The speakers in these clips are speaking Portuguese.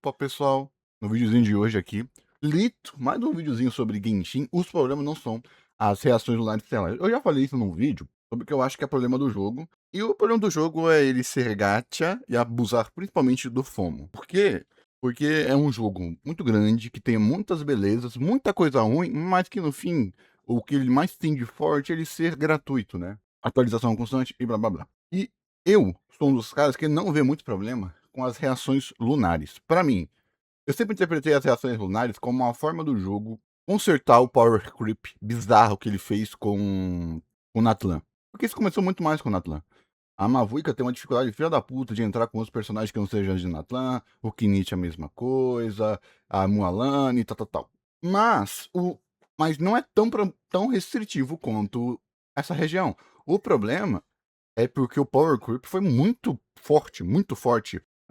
Opa, pessoal! No videozinho de hoje aqui, lito mais um videozinho sobre Genshin. Os problemas não são as reações online estelares. Eu já falei isso num vídeo sobre o que eu acho que é problema do jogo. E o problema do jogo é ele ser gacha e abusar principalmente do FOMO. Por quê? Porque é um jogo muito grande, que tem muitas belezas, muita coisa ruim, mas que no fim, o que ele mais tem de forte é ele ser gratuito, né? Atualização constante e blá blá blá. E eu sou um dos caras que não vê muito problema com as reações lunares. Para mim, eu sempre interpretei as reações lunares como uma forma do jogo consertar o power creep bizarro que ele fez com o Natlan. Porque isso começou muito mais com o Natlan. A Mavuika tem uma dificuldade filha da puta de entrar com outros personagens que não sejam de Natlan, o Kinich a mesma coisa, a Mualani, tal, tal, tal. Mas não é tão restritivo quanto essa região. O problema é porque o power creep foi muito forte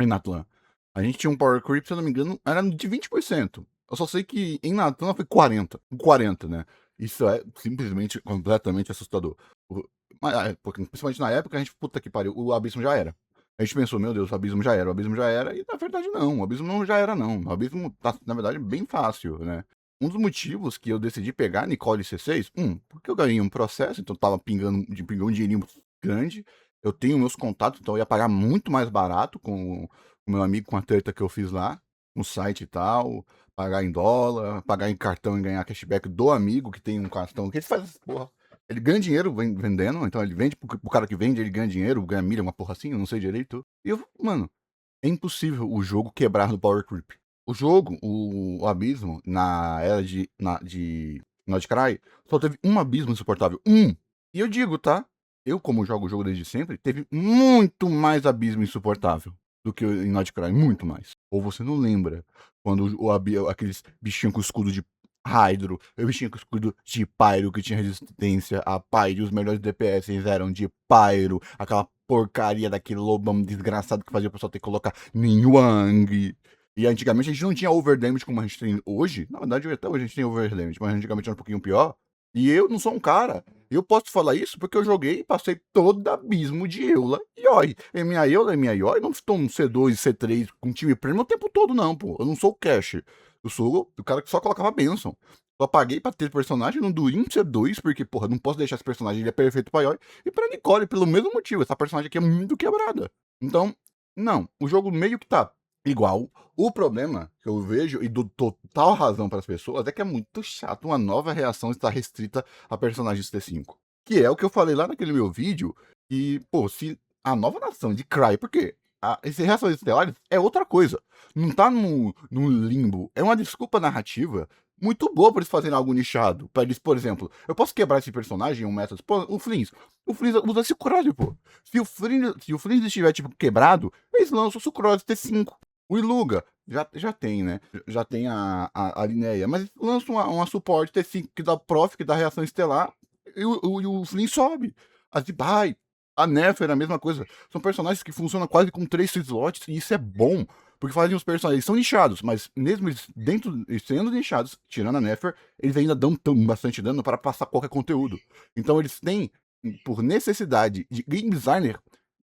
em Natlan. A gente tinha um power creep, se eu não me engano, era de 20%. Eu só sei que em Natlan foi 40, né? Isso é simplesmente completamente assustador. O- Porque, principalmente na época, a gente, puta que pariu, o abismo já era. A gente pensou, meu Deus, o abismo já era, e na verdade não, o abismo não já era não. O abismo tá, na verdade, bem fácil, né? Um dos motivos que eu decidi pegar a Nicole C6, porque eu ganhei um processo, então tava pingou um dinheirinho grande. Eu tenho meus contatos, então eu ia pagar muito mais barato com o meu amigo, com a treta que eu fiz lá, no site e tal. Pagar em dólar, pagar em cartão e ganhar cashback do amigo que tem um cartão. Que ele faz essa porra. Ele ganha dinheiro vendendo, então ele vende pro cara que vende, ele ganha dinheiro, ganha milha, uma porra assim, eu não sei direito. E eu, mano, é impossível o jogo quebrar no Power Creep. O jogo, o Abismo, na era de Nordcry, só teve um abismo insuportável. Um! E eu digo, tá? Eu, como jogo o jogo desde sempre, teve muito mais abismo insuportável do que em Nordcry. Muito mais. Ou você não lembra quando aqueles bichinhos com escudo de Hydro, eu bichinho com escudo de Pyro que tinha resistência a Pyro, e os melhores DPS eram de Pyro, aquela porcaria daquele lobão desgraçado que fazia o pessoal ter que colocar Ninhuang. E antigamente a gente não tinha overdamage como a gente tem hoje. Na verdade, até hoje a gente tem overdamage, mas antigamente era um pouquinho pior. E eu não sou um cara. Eu posso falar isso porque eu joguei e passei todo abismo de Eula e Oi. E minha Eula e minha Oi não estou no C2, C3 com time premium o tempo todo, não, pô. Eu não sou o Cash. Eu sou o cara que só colocava bênção. Só paguei pra ter personagem no Duin C2, porque, porra, não posso deixar esse personagem, ele é perfeito pra Yoi. E pra Nicole, pelo mesmo motivo, essa personagem aqui é muito quebrada. Então, não, o jogo meio que tá igual. O problema que eu vejo, e dou total razão para as pessoas, é que é muito chato uma nova reação estar restrita a personagens T5. Que é o que eu falei lá naquele meu vídeo, e, pô, se a nova nação de Cry, porque esse reações estelares é outra coisa. Não tá no limbo. É uma desculpa narrativa muito boa pra eles fazerem algo nichado. Pra eles, por exemplo, eu posso quebrar esse personagem em um método. Pô, o Flins. O Flins usa Sucrose, pô. Se o Flins estiver, tipo, quebrado, eles lançam o Sucrose T5. O Iluga já tem, né? Já tem a Linéia. Mas lança uma suporte T5 que dá prof, que dá reação estelar. E o Flins sobe. A Zibai, a Nefer é a mesma coisa. São personagens que funcionam quase com 3 slots e isso é bom. Porque fazem os personagens são nichados, mas mesmo eles dentro sendo nichados, tirando a Nefer, eles ainda dão bastante dano para passar qualquer conteúdo. Então eles têm, por necessidade de game designer,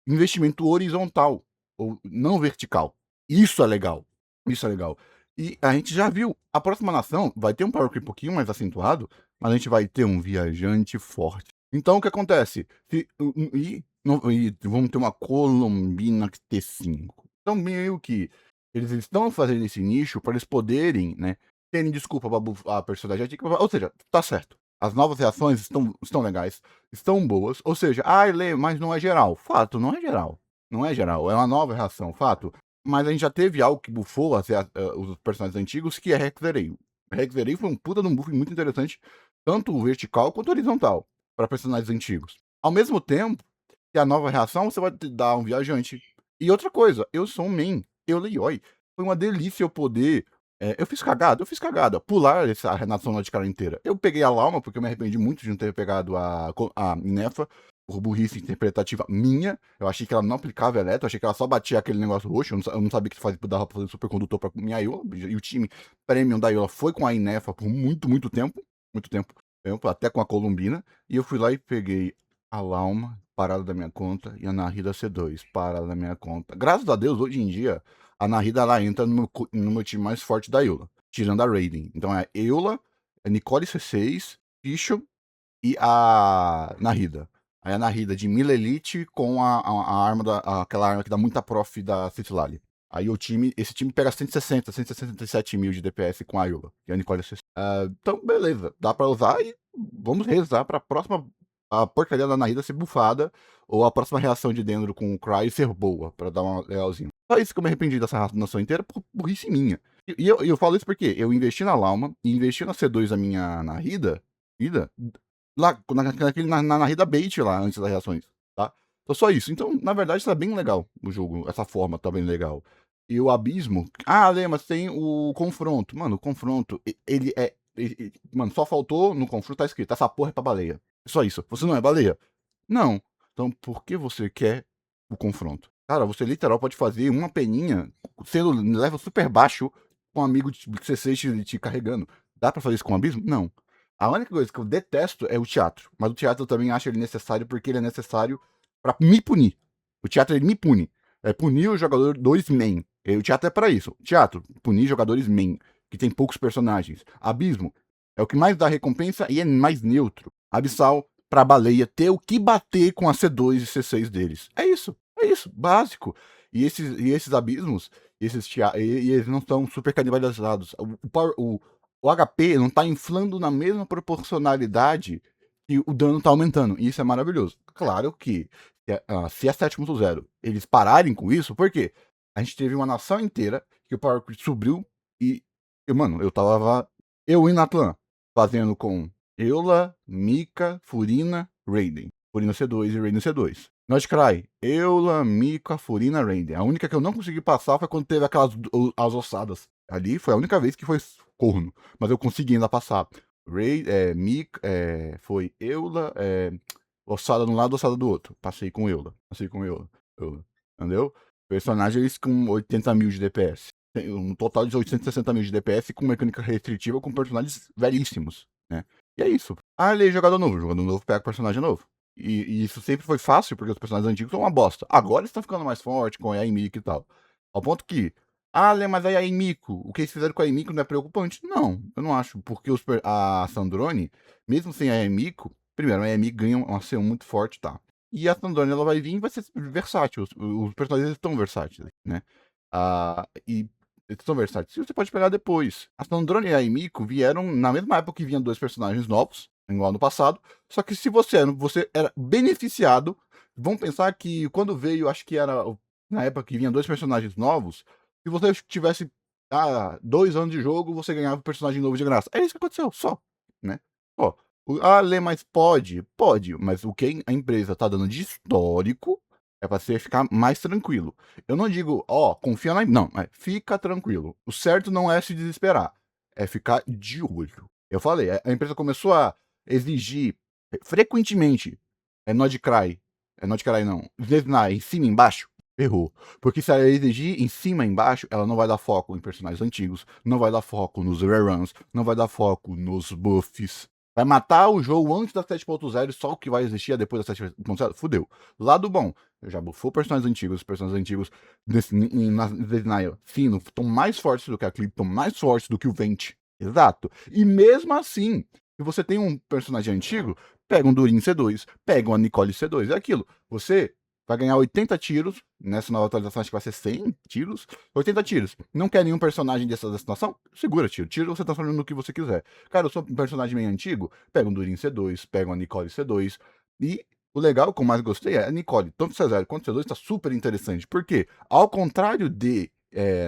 investimento horizontal ou não vertical. Isso é legal. Isso é legal. E a gente já viu, a próxima nação vai ter um power creep um pouquinho mais acentuado, mas a gente vai ter um viajante forte. Então o que acontece? E vamos ter uma Colombina T5. Então, meio que eles estão fazendo esse nicho para eles poderem, né, terem desculpa para buffar a personagem antiga. Ou seja, tá certo. As novas reações estão legais, estão boas. Ou seja, Lê, mas não é geral. Fato, não é geral. Não é geral. É uma nova reação, fato. Mas a gente já teve algo que buffou os personagens antigos, que é Hexerei. Hexerei foi um puta de um buff muito interessante, tanto vertical quanto horizontal, para personagens antigos. Ao mesmo tempo, que a nova reação você vai dar um viajante. E outra coisa, eu sou um main, eu Leoi. Foi uma delícia eu poder. Eu fiz cagada. Pular essa nação de cara inteira. Eu peguei a Lauma, porque eu me arrependi muito de não ter pegado a Inefa, por burrice interpretativa minha. Eu achei que ela não aplicava eletro, eu achei que ela só batia aquele negócio roxo. Eu não sabia que dava pra fazer supercondutor pra minha Iola. E o time premium da Iola foi com a Inefa por muito tempo. Muito tempo. Até com a Columbina. E eu fui lá e peguei a Lauma, parada da minha conta, e a Nahida C2, parada da minha conta. Graças a Deus, hoje em dia, a Nahida ela entra no meu time mais forte da Eula, tirando a Raiden. Então é Eula, a Nicole C6, Fischl e a Nahida. Aí a Nahida de Mila Elite com a arma aquela arma que dá muita prof da Citlali. Aí esse time pega 167 mil de DPS com a Eula, e a Nicole C6. Então, beleza, dá pra usar e vamos rezar pra próxima a porcaria da Nahida ser bufada, ou a próxima reação de Dendro com o Cry ser boa, pra dar uma legalzinha. Só isso que eu me arrependi dessa nação inteira, por burrice minha. E eu falo isso porque eu investi na Lauma, e investi na C2 da minha Nahida, lá, na Nahida bait lá, antes das reações, tá? Então só isso. Então, na verdade, tá bem legal o jogo, essa forma tá bem legal. E o Abismo, Lê, mas tem o confronto. Mano, o confronto, ele é... mano, só faltou no confronto, tá escrito, essa porra é pra baleia. Só isso. Você não é baleia? Não. Então, por que você quer o confronto? Cara, você literal pode fazer uma peninha sendo level super baixo com um amigo de C6 te carregando. Dá pra fazer isso com o Abismo? Não. A única coisa que eu detesto é o teatro. Mas o teatro eu também acho ele necessário porque ele é necessário pra me punir. O teatro ele me pune. É punir o jogador 2 main. E o teatro é pra isso. Teatro, punir jogadores main, que tem poucos personagens. Abismo é o que mais dá recompensa e é mais neutro. Abissal, pra baleia ter o que bater com a C2 e C6 deles. É isso, básico. E esses abismos, eles não estão super canibalizados. O HP não tá inflando na mesma proporcionalidade e o dano tá aumentando. E isso é maravilhoso. Claro que se a 7.0 eles pararem com isso, por quê? A gente teve uma nação inteira que o Power Creep subiu mano, eu e Natlan fazendo com Eula, Mika, Furina, Raiden. Furina C2 e Raiden C2. Nightcry, Eula, Mika, Furina, Raiden. A única que eu não consegui passar foi quando teve as ossadas. Ali foi a única vez que foi corno. Mas eu consegui ainda passar. Mika, foi Eula, ossada de um lado, ossada do outro. Passei com Eula. Eula. Entendeu? Personagens com 80 mil de DPS. Tem um total de 860 mil de DPS com mecânica restritiva com personagens velhíssimos, né? E é isso. Ele é jogador novo. Jogador novo pega personagem novo. E isso sempre foi fácil, porque os personagens antigos são uma bosta. Agora eles estão ficando mais fortes com a Yaimiko e tal. Ao ponto que, Lê, mas a Yaimiko, o que eles fizeram com a Yaimiko não é preocupante? Não, eu não acho. Porque a Sandrone, mesmo sem a Yaimiko, primeiro, a Yaimiko ganha uma C1 muito forte, tá? E a Sandrone, ela vai vir e vai ser versátil. Os personagens estão versáteis, né? E eles são versáteis. E você pode pegar depois. A Sandrone e a Emiko vieram na mesma época que vinham dois personagens novos, igual no passado. Só que se você era beneficiado, vamos pensar que quando veio, acho que era na época que vinham dois personagens novos, se você tivesse 2 anos de jogo, você ganhava um personagem novo de graça. É isso que aconteceu, só, né? Ó, Lê, mas pode, mas o que a empresa tá dando de histórico é pra você ficar mais tranquilo. Eu não digo, confia na. Não, fica tranquilo. O certo não é se desesperar, é ficar de olho. Eu falei, a empresa começou a exigir frequentemente Nodcry. Nodcry não, Zesnai em cima e embaixo. Errou. Porque se ela exigir em cima e embaixo, ela não vai dar foco em personagens antigos, não vai dar foco nos reruns, não vai dar foco nos buffs. Vai matar o jogo antes da 7.0 e só o que vai existir é depois da 7.0. Fudeu. Lado bom, eu já buffou personagens antigos. Os personagens antigos na Denial, sim, estão mais fortes do que a Clip, estão mais fortes do que o Vent. Exato. E mesmo assim, se você tem um personagem antigo, pega um Durin C2, pega uma Nicole C2. É aquilo. Você vai ganhar 80 tiros. Nessa nova atualização, acho que vai ser 100 tiros. 80 tiros. Não quer nenhum personagem dessa destinação? Segura tiro. Tiro você transforma no que você quiser. Cara, eu sou um personagem meio antigo. Pega um Durin C2, pega uma Nicole C2. E o legal, que eu mais gostei, é a Nicole. Tanto C0 quanto C2 tá super interessante. Porque, ao contrário de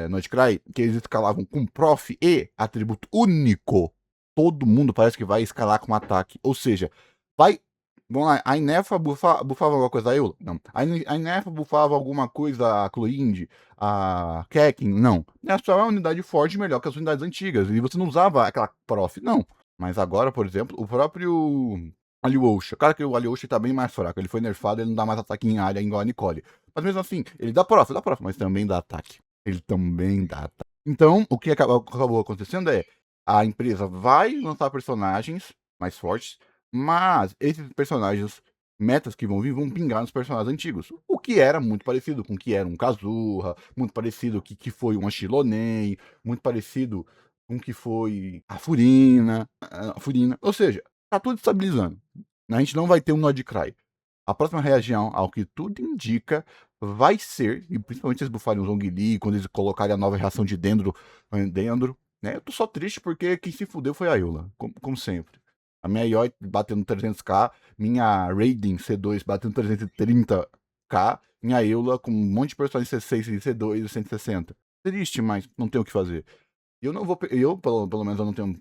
Nightcry, que eles escalavam com prof e atributo único, todo mundo parece que vai escalar com ataque. Ou seja, vai. Vamos lá, a Inefa bufava alguma coisa a Eula? Não. A Inefa bufava alguma coisa a Cloind, a Kekin? Não. Essa é uma unidade forte melhor que as unidades antigas. E você não usava aquela prof, não. Mas agora, por exemplo, o próprio Alyosha. Claro que o Alyosha tá bem mais fraco. Ele foi nerfado, ele não dá mais ataque em área igual a Nicole. Mas mesmo assim, ele dá prof, mas também dá ataque. Ele também dá ataque. Então, o que acabou acontecendo é a empresa vai lançar personagens mais fortes, mas esses personagens metas que vão vir vão pingar nos personagens antigos. O que era muito parecido com o que era um Kazuha, muito parecido com o que foi um Shilonen, muito parecido com o que foi a Furina. Ou seja, tá tudo estabilizando. A gente não vai ter um Nodcry. A próxima região, ao que tudo indica, vai ser, e principalmente se eles bufarem o Zhongli, quando eles colocarem a nova reação de Dendro, né? Eu tô só triste porque quem se fudeu foi a Eula, como sempre. A minha Yoi batendo 300k, minha Raiden C2 batendo 330k, minha Eula com um monte de personagens C6 e C2 e 160. Triste, mas não tem o que fazer. Eu não vou. Pelo menos, eu não tenho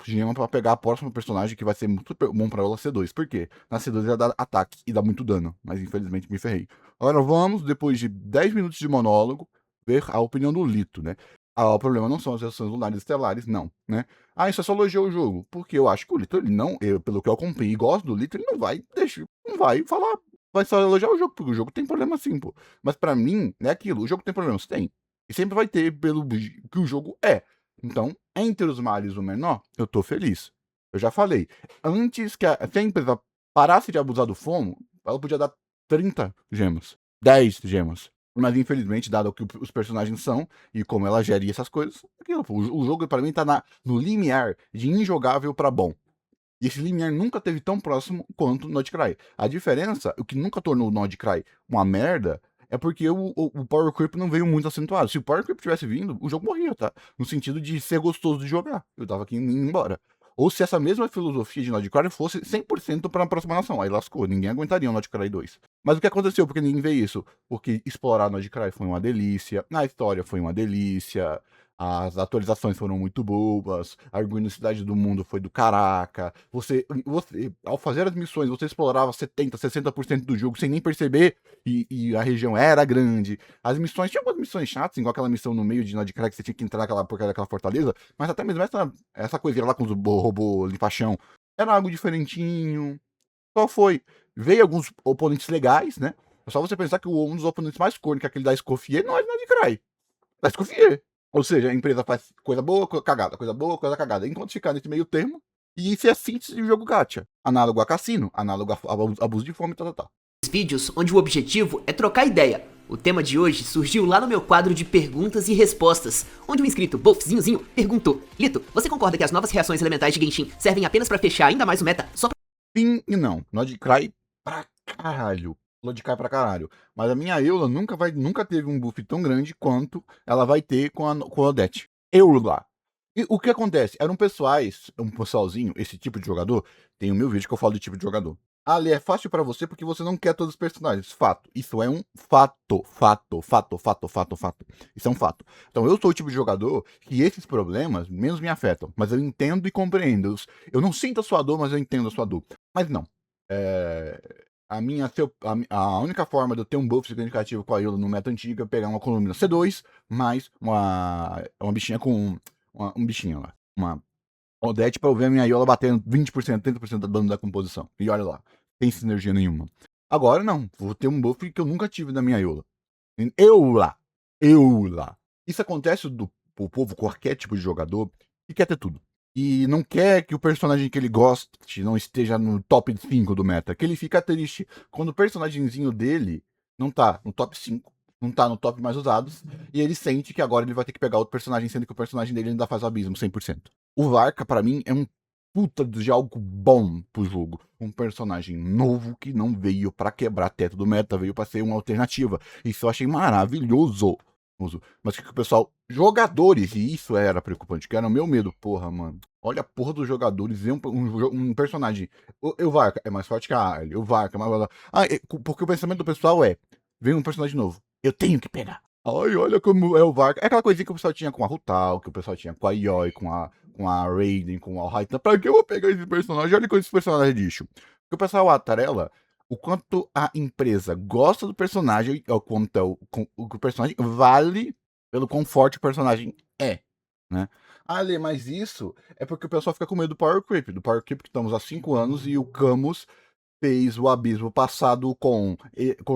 dinheiro pra pegar a próxima personagem que vai ser muito bom pra ela C2. Por quê? Na C2 ela dá ataque e dá muito dano. Mas infelizmente me ferrei. Agora vamos, depois de 10 minutos de monólogo, ver a opinião do Lito, né? O problema não são as reações lunares estelares, não, né? Ah, isso é só elogiou o jogo. Porque eu acho que o Lito, ele não. Pelo que eu acompanhei e gosto do Lito, ele não vai deixar. Não vai falar. Vai só elogiar o jogo, porque o jogo tem problema sim, pô. Mas pra mim, é aquilo. O jogo tem problemas? Tem. E sempre vai ter pelo que o jogo é. Então, entre os males o menor, eu tô feliz. Eu já falei. Antes que se a empresa parasse de abusar do FOMO, ela podia dar 30 gemas, 10 gemas. Mas infelizmente, dado o que os personagens são e como ela geria essas coisas, o jogo para mim tá no limiar de injogável para bom. E esse limiar nunca teve tão próximo quanto o Nodcry. A diferença, o que nunca tornou o Nodcry uma merda, é porque o Power Creep não veio muito acentuado. Se o Power Creep tivesse vindo, o jogo morria, tá? No sentido de ser gostoso de jogar. Eu tava aqui indo embora. Ou se essa mesma filosofia de Nodcry fosse 100% para aproximação. Aí lascou, ninguém aguentaria o Nodcry 2. Mas o que aconteceu? Porque ninguém vê isso? Porque explorar Nodcry foi uma delícia, a história foi uma delícia, as atualizações foram muito boas, a organicidade do mundo foi do caraca. Você, ao fazer as missões, você explorava 70, 60% do jogo sem nem perceber, e a região era grande. As missões, tinha algumas missões chatas, igual aquela missão no meio de Nodcry que você tinha que entrar naquela porcaria daquela fortaleza, mas até mesmo essa coisinha lá com os robôs limpachão, era algo diferentinho. Só foi. Veio alguns oponentes legais, né? É só você pensar que um dos oponentes mais corno, que é aquele da Escoffier, não é de Nodcry. Da Escoffier. Ou seja, a empresa faz coisa boa, cagada, coisa boa, coisa cagada. Enquanto ficar nesse meio termo, e isso é a síntese de jogo gacha. Análogo a cassino, análogo a abuso de fome, tá. Vídeos onde o objetivo é trocar ideia. O tema de hoje surgiu lá no meu quadro de perguntas e respostas, onde o inscrito Bolfzinhozinho perguntou: Lito, você concorda que as novas reações elementais de Genshin servem apenas pra fechar ainda mais o meta? Só pra... Sim e não. Nodcry pra caralho. Nodcry pra caralho. Mas a minha Eula nunca teve um buff tão grande quanto ela vai ter com a Odette. Eula. E o que acontece? Eram pessoais, um pessoalzinho, esse tipo de jogador. Tem o meu vídeo que eu falo do tipo de jogador. Ali é fácil pra você porque você não quer todos os personagens. Fato. Isso é um fato. Fato. Isso é um fato. Então eu sou o tipo de jogador que esses problemas menos me afetam. Mas eu entendo e compreendo. Eu não sinto a sua dor, mas eu entendo a sua dor. Mas não. A única forma de eu ter um buff significativo com a Eula no meta antigo é pegar uma coluna C2 mais uma bichinha com. Um bichinho lá. Uma Odete pra eu ver a minha Iola batendo 20%, 30% da dano da composição. E olha lá, sem sinergia nenhuma. Agora não, vou ter um buff que eu nunca tive na minha Iola. Eu lá. Isso acontece pro povo, qualquer tipo de jogador, que quer ter tudo. E não quer que o personagem que ele goste não esteja no top 5 do meta. Que ele fica triste quando o personagemzinho dele não tá no top 5, não tá no top mais usados, e ele sente que agora ele vai ter que pegar outro personagem, sendo que o personagem dele ainda faz o abismo 100%. O Varka, pra mim, é um puta de algo bom pro jogo. Um personagem novo que não veio pra quebrar teto do meta, veio pra ser uma alternativa. Isso eu achei maravilhoso. Mas que o pessoal, jogadores, e isso era preocupante, que era o meu medo, porra, mano. Olha a porra dos jogadores, ver um personagem. O Varka é mais forte que a Arlie, o Varka é mais. Porque o pensamento do pessoal vem um personagem novo. Eu tenho que pegar. Ai, olha como é o Varka. É aquela coisinha que o pessoal tinha com a Rutal, que o pessoal tinha com a Yoi, com a Raiden, com a Raiden. Pra que eu vou pegar esse personagem? Olha com esse personagem lixo. Porque o pessoal atarela o quanto a empresa gosta do personagem, o quanto o personagem vale pelo quão forte o personagem é, né? Lê, mas isso é porque o pessoal fica com medo do Power Creep. Do Power Creep que estamos há 5 anos e o Camus fez o abismo passado com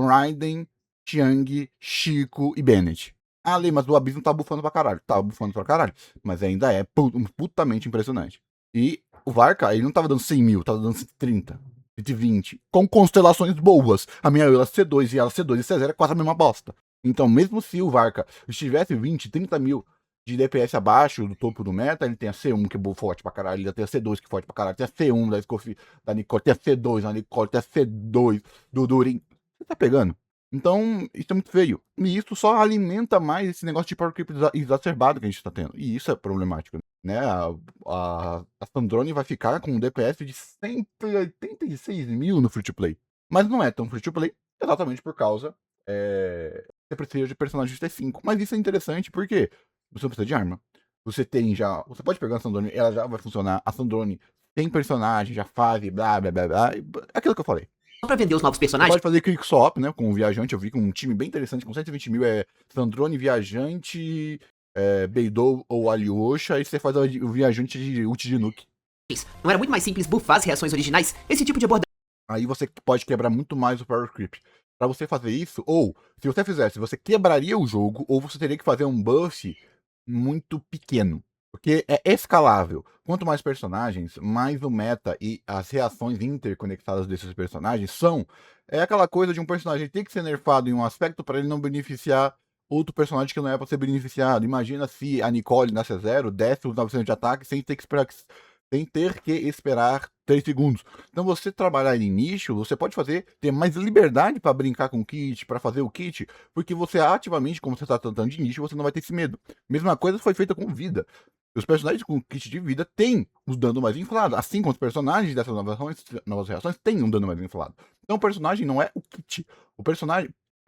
Raiden, Chiang, Chico e Bennett. Lê, mas o abismo tá bufando pra caralho. Tá bufando pra caralho. Mas ainda é putamente impressionante. E o Varka, ele não tava dando 100 mil, tava dando 130. 120, com constelações boas. A minha Eula C2 e ela C2 e C0 é quase a mesma bosta. Então, mesmo se o Varka estivesse 20, 30 mil de DPS abaixo do topo do meta, ele tem a C1 que é forte pra caralho, ele tem a C2 que é forte pra caralho, tem a C1 da Scoff, da Nicole, tem a C2 da Nicole, tem a C2 do Durin. Você tá pegando? Então, isso é muito feio. E isso só alimenta mais esse negócio de power creep exacerbado que a gente tá tendo. E isso é problemático, né? A Sandrone vai ficar com um DPS de 186 mil no free to play. Mas não é tão free to play, exatamente por causa você precisa de personagens T5. Mas isso é interessante porque você não precisa de arma. Você tem já. Você pode pegar a Sandrone, ela já vai funcionar. A Sandrone tem personagem, já fase, blá blá blá blá. Aquilo que eu falei. Só pra vender os novos Você personagens, pode fazer click swap, né? Com o Viajante. Eu vi com um time bem interessante, com 120 mil é Sandrone, Viajante, Beidou ou Alyosha. Aí você faz o Viajante de ult de nuke. não era muito mais simples buffar as reações originais? Esse tipo de abordagem Aí você pode quebrar muito mais o power creep. Pra você fazer isso, ou se você fizesse, você quebraria o jogo, ou você teria que fazer um buff muito pequeno. Porque é escalável. Quanto mais personagens, mais o meta e as reações interconectadas desses personagens são. É aquela coisa de um personagem ter que ser nerfado em um aspecto para ele não beneficiar outro personagem que não é para ser beneficiado. Imagina se a Nicole na C0 desce os 900 de ataque sem ter que esperar 3 segundos. Então você trabalhar em nicho, você pode ter mais liberdade para brincar com o kit, para fazer o kit, porque você ativamente, como você está tratando de nicho, você não vai ter esse medo. Mesma coisa foi feita com vida. Os personagens com kit de vida têm os dano mais inflado, assim como os personagens dessas novas reações têm um dano mais inflado. Então o personagem não é o kit. O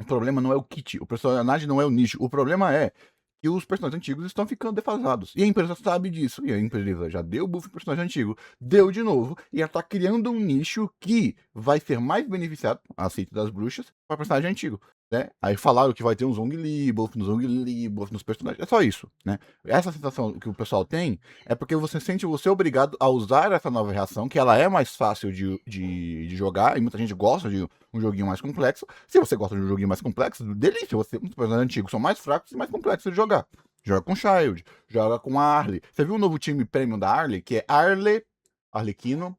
problema não é o kit, o personagem não é o nicho. O problema é que os personagens antigos estão ficando defasados. E a empresa sabe disso. E a empresa já deu buff pro personagem antigo, deu de novo, e ela tá criando um nicho que vai ser mais beneficiado, aceito das bruxas, para personagem antigo. Né? Aí falaram que vai ter um Zhongli, buff no Zhongli, buff nos personagens. É só isso, né? Essa sensação que o pessoal tem é porque você sente você obrigado a usar essa nova reação, que ela é mais fácil de jogar, e muita gente gosta de um joguinho mais complexo. Se você gosta de um joguinho mais complexo, delícia. Os personagens antigos são mais fracos e mais complexos de jogar. Joga com Child, joga com a Arley. Você viu o novo time premium da Arley? Que é Arley, Arlequino,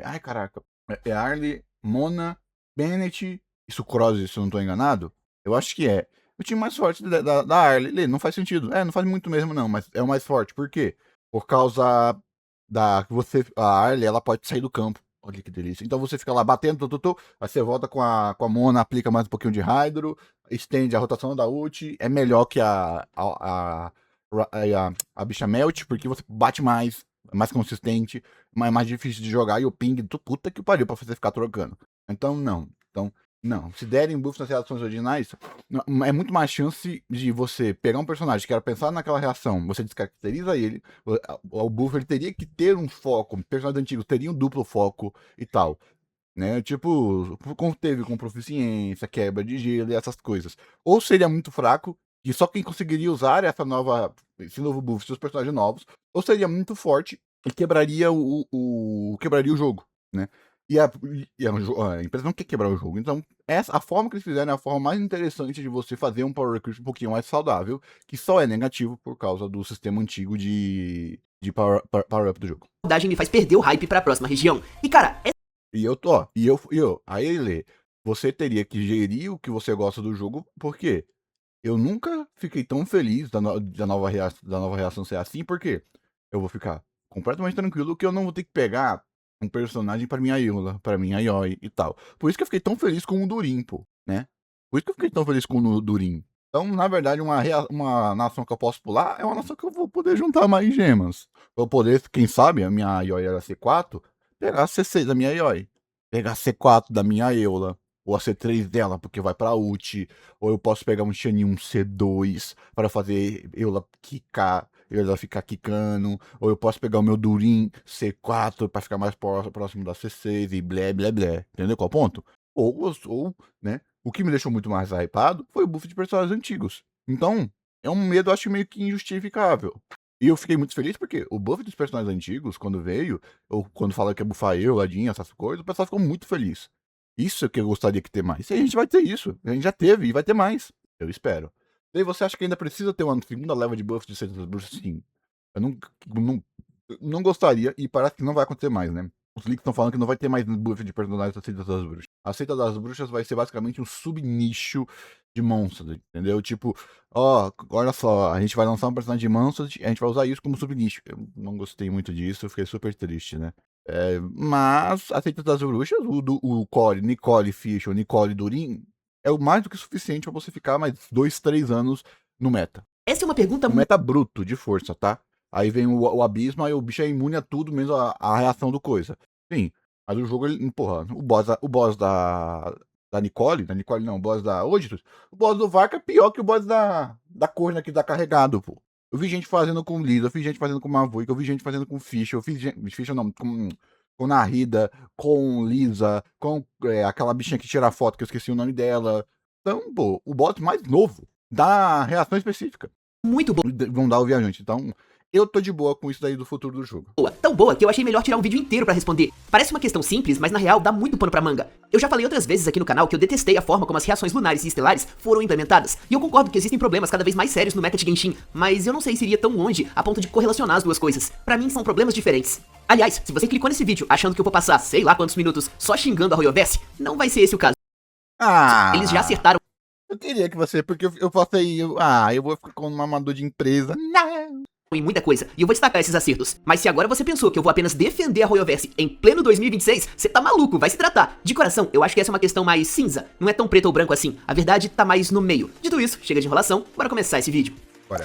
ai caraca, é Arley, Mona, Bennett e Sucrose, se eu não tô enganado. Eu acho que é. O time mais forte da Arley, não faz sentido. Não faz muito mesmo não, mas é o mais forte. Por quê? Por causa a Arley, ela pode sair do campo. Olha que delícia. Então você fica lá batendo, aí você volta com a Mona, aplica mais um pouquinho de Hydro, estende a rotação da ult, é melhor que a bicha Melt, porque você bate mais, é mais consistente, mas é mais difícil de jogar, e o ping, puta que pariu pra você ficar trocando. Então, não. Não. Se derem buff nas reações originais, é muito mais chance de você pegar um personagem que era pensar naquela reação, você descaracteriza ele, o buff ele teria que ter um foco, personagens antigos teriam um duplo foco e tal. Né? Tipo, como teve com proficiência, quebra de gelo e essas coisas. Ou seria muito fraco, e só quem conseguiria usar esse novo buff, seus personagens novos, ou seria muito forte e quebraria quebraria o jogo, né? A empresa não quer quebrar o jogo. Então, a forma que eles fizeram é a forma mais interessante de você fazer um power creep um pouquinho mais saudável, que só é negativo por causa do sistema antigo de power up do jogo. me faz perder o hype pra próxima região. E cara, Aí, Lê, você teria que gerir o que você gosta do jogo, porque eu nunca fiquei tão feliz da nova reação ser assim, porque eu vou ficar completamente tranquilo que eu não vou ter que pegar um personagem pra minha Eula, pra minha Yoi e tal. Por isso que eu fiquei tão feliz com o Durin, pô, né? Por isso que eu fiquei tão feliz com o Durin. Então, na verdade, uma nação que eu posso pular é uma nação que eu vou poder juntar mais gemas. Vou poder, quem sabe, a minha Yoi era C4, pegar a C6 da minha Yoi, pegar a C4 da minha Eula, ou a C3 dela, porque vai pra ult, ou eu posso pegar um Xanin C2 para fazer Eula quicar, Eula ficar quicando, ou eu posso pegar o meu Durin C4 para ficar mais próximo da C6 e blé, blé, blé. Entendeu qual é o ponto? Ou, né, o que me deixou muito mais hypado foi o buff de personagens antigos. Então, é um medo, acho, meio que injustificável. E eu fiquei muito feliz porque o buff dos personagens antigos, quando veio, ou quando fala que é buffar eu, Ladinha, essas coisas, o pessoal ficou muito feliz. Isso é que eu gostaria que ter mais. E a gente vai ter isso. A gente já teve e vai ter mais. Eu espero. E aí você acha que ainda precisa ter uma segunda leva de buff de 600 bruxas? Sim. Eu não gostaria e parece que não vai acontecer mais, né? Os leaks estão falando que não vai ter mais buff de personagens da Seita das Bruxas. A Seita das Bruxas vai ser basicamente um subnicho de monstros, entendeu? Tipo, ó, olha só, a gente vai lançar um personagem de monstros e a gente vai usar isso como subnicho. Eu não gostei muito disso, eu fiquei super triste, né? Mas a Seita das Bruxas, o Core, Nicole Fish, ou Nicole Durin, é o mais do que suficiente pra você ficar mais 2, 3 anos no meta. Essa é uma pergunta No meta bruto, de força, tá? Aí vem o abismo, aí o bicho é imune a tudo, menos a reação do coisa. Sim, mas o jogo, ele, porra, da Nicole não, o boss da Oditus, o boss do Varka é pior que o boss da Corna que tá carregado, pô. Eu vi gente fazendo com Liz, eu vi gente fazendo com Mavui, eu vi gente fazendo com Fish, eu fiz gente, Fish não, com Narida, com Lisa, com aquela bichinha que tira a foto, que eu esqueci o nome dela. Então, pô, o boss mais novo dá reação específica. muito Vão dar o viajante. Então, eu tô de boa com isso daí do futuro do jogo. boa, tão boa que eu achei melhor tirar um vídeo inteiro pra responder. Parece uma questão simples, mas na real dá muito pano pra manga. Eu já falei outras vezes aqui no canal que eu detestei a forma como as reações lunares e estelares foram implementadas, e eu concordo que existem problemas cada vez mais sérios no meta de Genshin, mas eu não sei se iria tão longe a ponto de correlacionar as duas coisas. Pra mim são problemas diferentes. Aliás, se você clicou nesse vídeo achando que eu vou passar sei lá quantos minutos só xingando a Royoverse, não vai ser esse o caso. Eles já acertaram. Eu queria que você, porque eu faço aí, eu vou ficar com um amador de empresa. Não. Em muita coisa, e eu vou destacar esses acertos. Mas se agora você pensou que eu vou apenas defender a Royoverse em pleno 2026, você tá maluco, vai se tratar. De coração, eu acho que essa é uma questão mais cinza, não é tão preto ou branco assim. A verdade tá mais no meio. Dito isso, chega de enrolação, bora começar esse vídeo. Bora.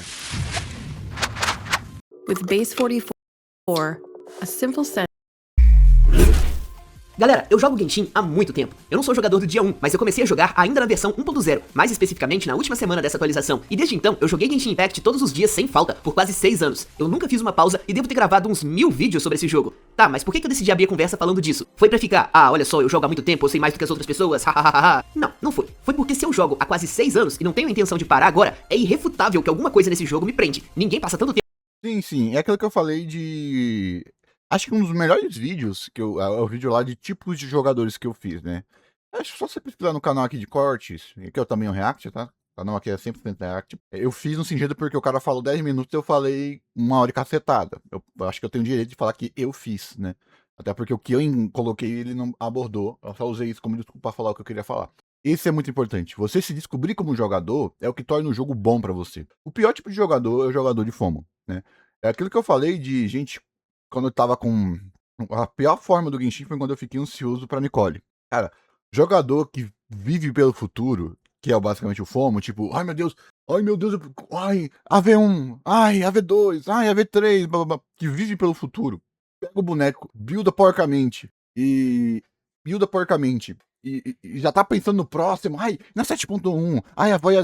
With base 44, a simple sentence. Galera, eu jogo Genshin há muito tempo. Eu não sou jogador do dia 1, mas eu comecei a jogar ainda na versão 1.0, mais especificamente na última semana dessa atualização. E desde então, eu joguei Genshin Impact todos os dias sem falta, por quase 6 anos. Eu nunca fiz uma pausa e devo ter gravado uns 1000 vídeos sobre esse jogo. Tá, mas por que eu decidi abrir a conversa falando disso? Foi pra ficar, olha só, eu jogo há muito tempo, eu sei mais do que as outras pessoas, hahaha. Não, não foi. Foi porque se eu jogo há quase 6 anos e não tenho a intenção de parar agora, é irrefutável que alguma coisa nesse jogo me prende. Ninguém passa tanto tempo. Sim, é aquilo que eu falei de... Acho que um dos melhores vídeos, é o vídeo lá de tipos de jogadores que eu fiz, né? Acho que só você pesquisar no canal aqui de cortes, que eu também é um react, tá? O canal aqui é 100% react. Eu fiz no sentido porque o cara falou 10 minutos e eu falei 1 hora e cacetada. Eu acho que eu tenho o direito de falar que eu fiz, né? Até porque o que eu coloquei ele não abordou. Eu só usei isso como desculpa pra falar o que eu queria falar. Isso é muito importante. Você se descobrir como jogador é o que torna o jogo bom pra você. O pior tipo de jogador é o jogador de FOMO, né? É aquilo que eu falei de gente quando eu tava com... A pior forma do Genshin foi quando eu fiquei ansioso pra Nicole. Cara, jogador que vive pelo futuro, que é basicamente o FOMO, tipo, ai meu Deus, ai, AV1, ai, AV2, ai, AV3, blá, blá, blá, que vive pelo futuro. Pega o boneco, builda porcamente, e já tá pensando no próximo, ai, na 7.1, ai, a voz...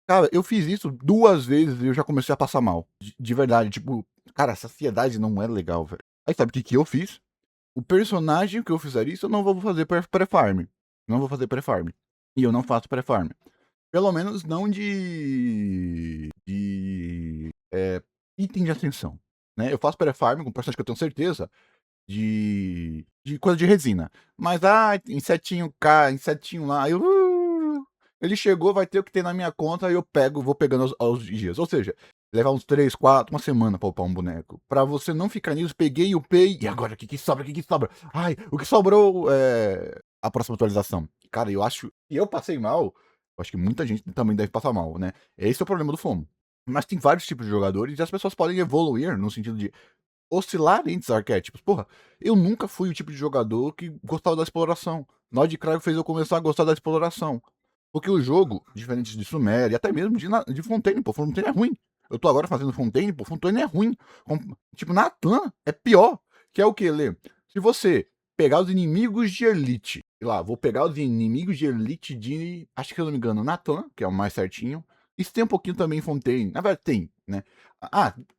Cara, eu fiz isso 2 vezes e eu já comecei a passar mal. De verdade, tipo, cara, saciedade não é legal, velho. Aí sabe o que eu fiz? O personagem que eu fizer isso, eu não vou fazer pré-farm. Não vou fazer pré-farm. E eu não faço pré-farm. Pelo menos não de item de ascensão, né? Eu faço pré-farm com personagem que eu tenho certeza de coisa de resina. Mas, insetinho cá, insetinho lá, ele chegou, vai ter o que tem na minha conta, aí eu vou pegando aos dias. Ou seja, levar uns 3, 4, 1 semana pra upar um boneco. Pra você não ficar nisso, peguei, upei, e agora o que sobra, Ai, o que sobrou é a próxima atualização. Cara, eu acho, e eu passei mal, eu acho que muita gente também deve passar mal, né? Esse é o problema do FOMO. Mas tem vários tipos de jogadores e as pessoas podem evoluir no sentido de oscilar entre os arquétipos. Porra, eu nunca fui o tipo de jogador que gostava da exploração. Nordcrag fez eu começar a gostar da exploração. Porque o jogo, diferente de Suméria, e até mesmo de Fontaine, pô, Fontaine é ruim. Eu tô agora fazendo Fontaine, pô, Fontaine é ruim. Tipo, Natan é pior. Que é o que, Lê? Se você pegar os inimigos de Elite, sei lá, vou pegar os inimigos de Elite de, acho que eu não me engano, Natan, que é o mais certinho. Isso tem um pouquinho também em Fontaine. Na verdade tem, né?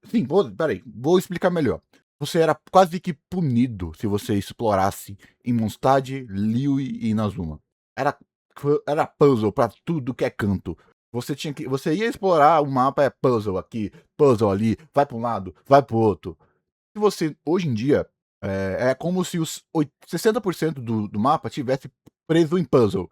Sim, peraí, vou explicar melhor. Você era quase que punido se você explorasse em Mondstadt, Liyue e Inazuma. Era puzzle pra tudo que é canto. Você ia explorar o mapa, é puzzle aqui, puzzle ali, vai pra um lado, vai pro outro. Se você, hoje em dia, é como se os 60% do mapa tivesse preso em puzzle.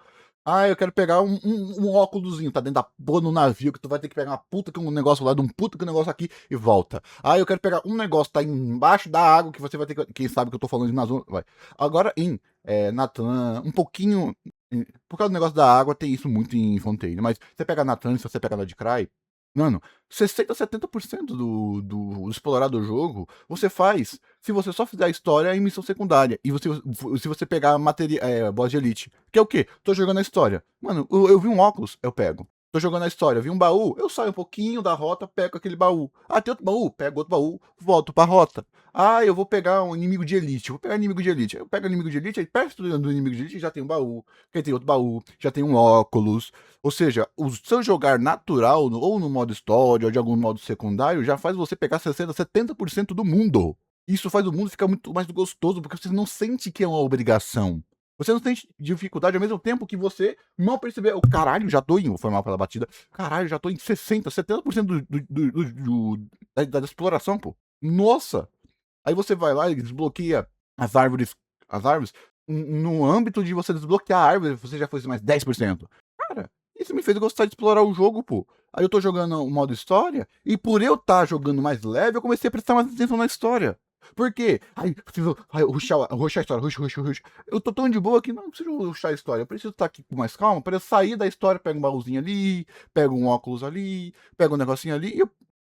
Ah, eu quero pegar um óculosinho, tá dentro da porra do navio, que tu vai ter que pegar uma puta que um negócio lá, de um puta que um negócio aqui e volta. Ah, eu quero pegar um negócio, tá embaixo da água, que você vai ter que. Quem sabe que eu tô falando de na zona. Vai. Agora Natan, um pouquinho. Por causa do negócio da água, tem isso muito em Fontaine. Mas você pega Natan, se você pega lá de Cry, mano, 60, 70% do explorar do jogo, você faz se você só fizer a história em missão secundária. E se você pegar boss de elite. Que é o quê? Tô jogando a história. Mano, eu vi um óculos, eu pego. Tô jogando a história, vi um baú, eu saio um pouquinho da rota, pego aquele baú. Ah, tem outro baú? Pego outro baú, volto pra rota. Ah, eu vou pegar um inimigo de elite. Vou pegar inimigo de elite. Eu pego inimigo de elite, aí perto do inimigo de elite já tem um baú. Aí tem outro baú, já tem um óculos. Ou seja, o seu jogar natural, ou no modo história, ou de algum modo secundário, já faz você pegar 60, 70% do mundo. Isso faz o mundo ficar muito mais gostoso, porque você não sente que é uma obrigação. Você não sente dificuldade ao mesmo tempo que você mal percebeu. Caralho, já tô em. Foi mal pela batida. Caralho, já tô em 60, 70% da exploração, pô. Nossa! Aí você vai lá e desbloqueia as árvores. As árvores. No âmbito de você desbloquear a árvore, você já foi mais 10%. Cara, isso me fez gostar de explorar o jogo, pô. Aí eu tô jogando o modo história, e por eu estar jogando mais leve, eu comecei a prestar mais atenção na história. Por quê? Ai, preciso rushar a história, rush. Eu tô tão de boa que não preciso rushar a história. Eu preciso estar aqui com mais calma para eu sair da história, pego um baúzinho ali, pego um óculos ali, pego um negocinho ali,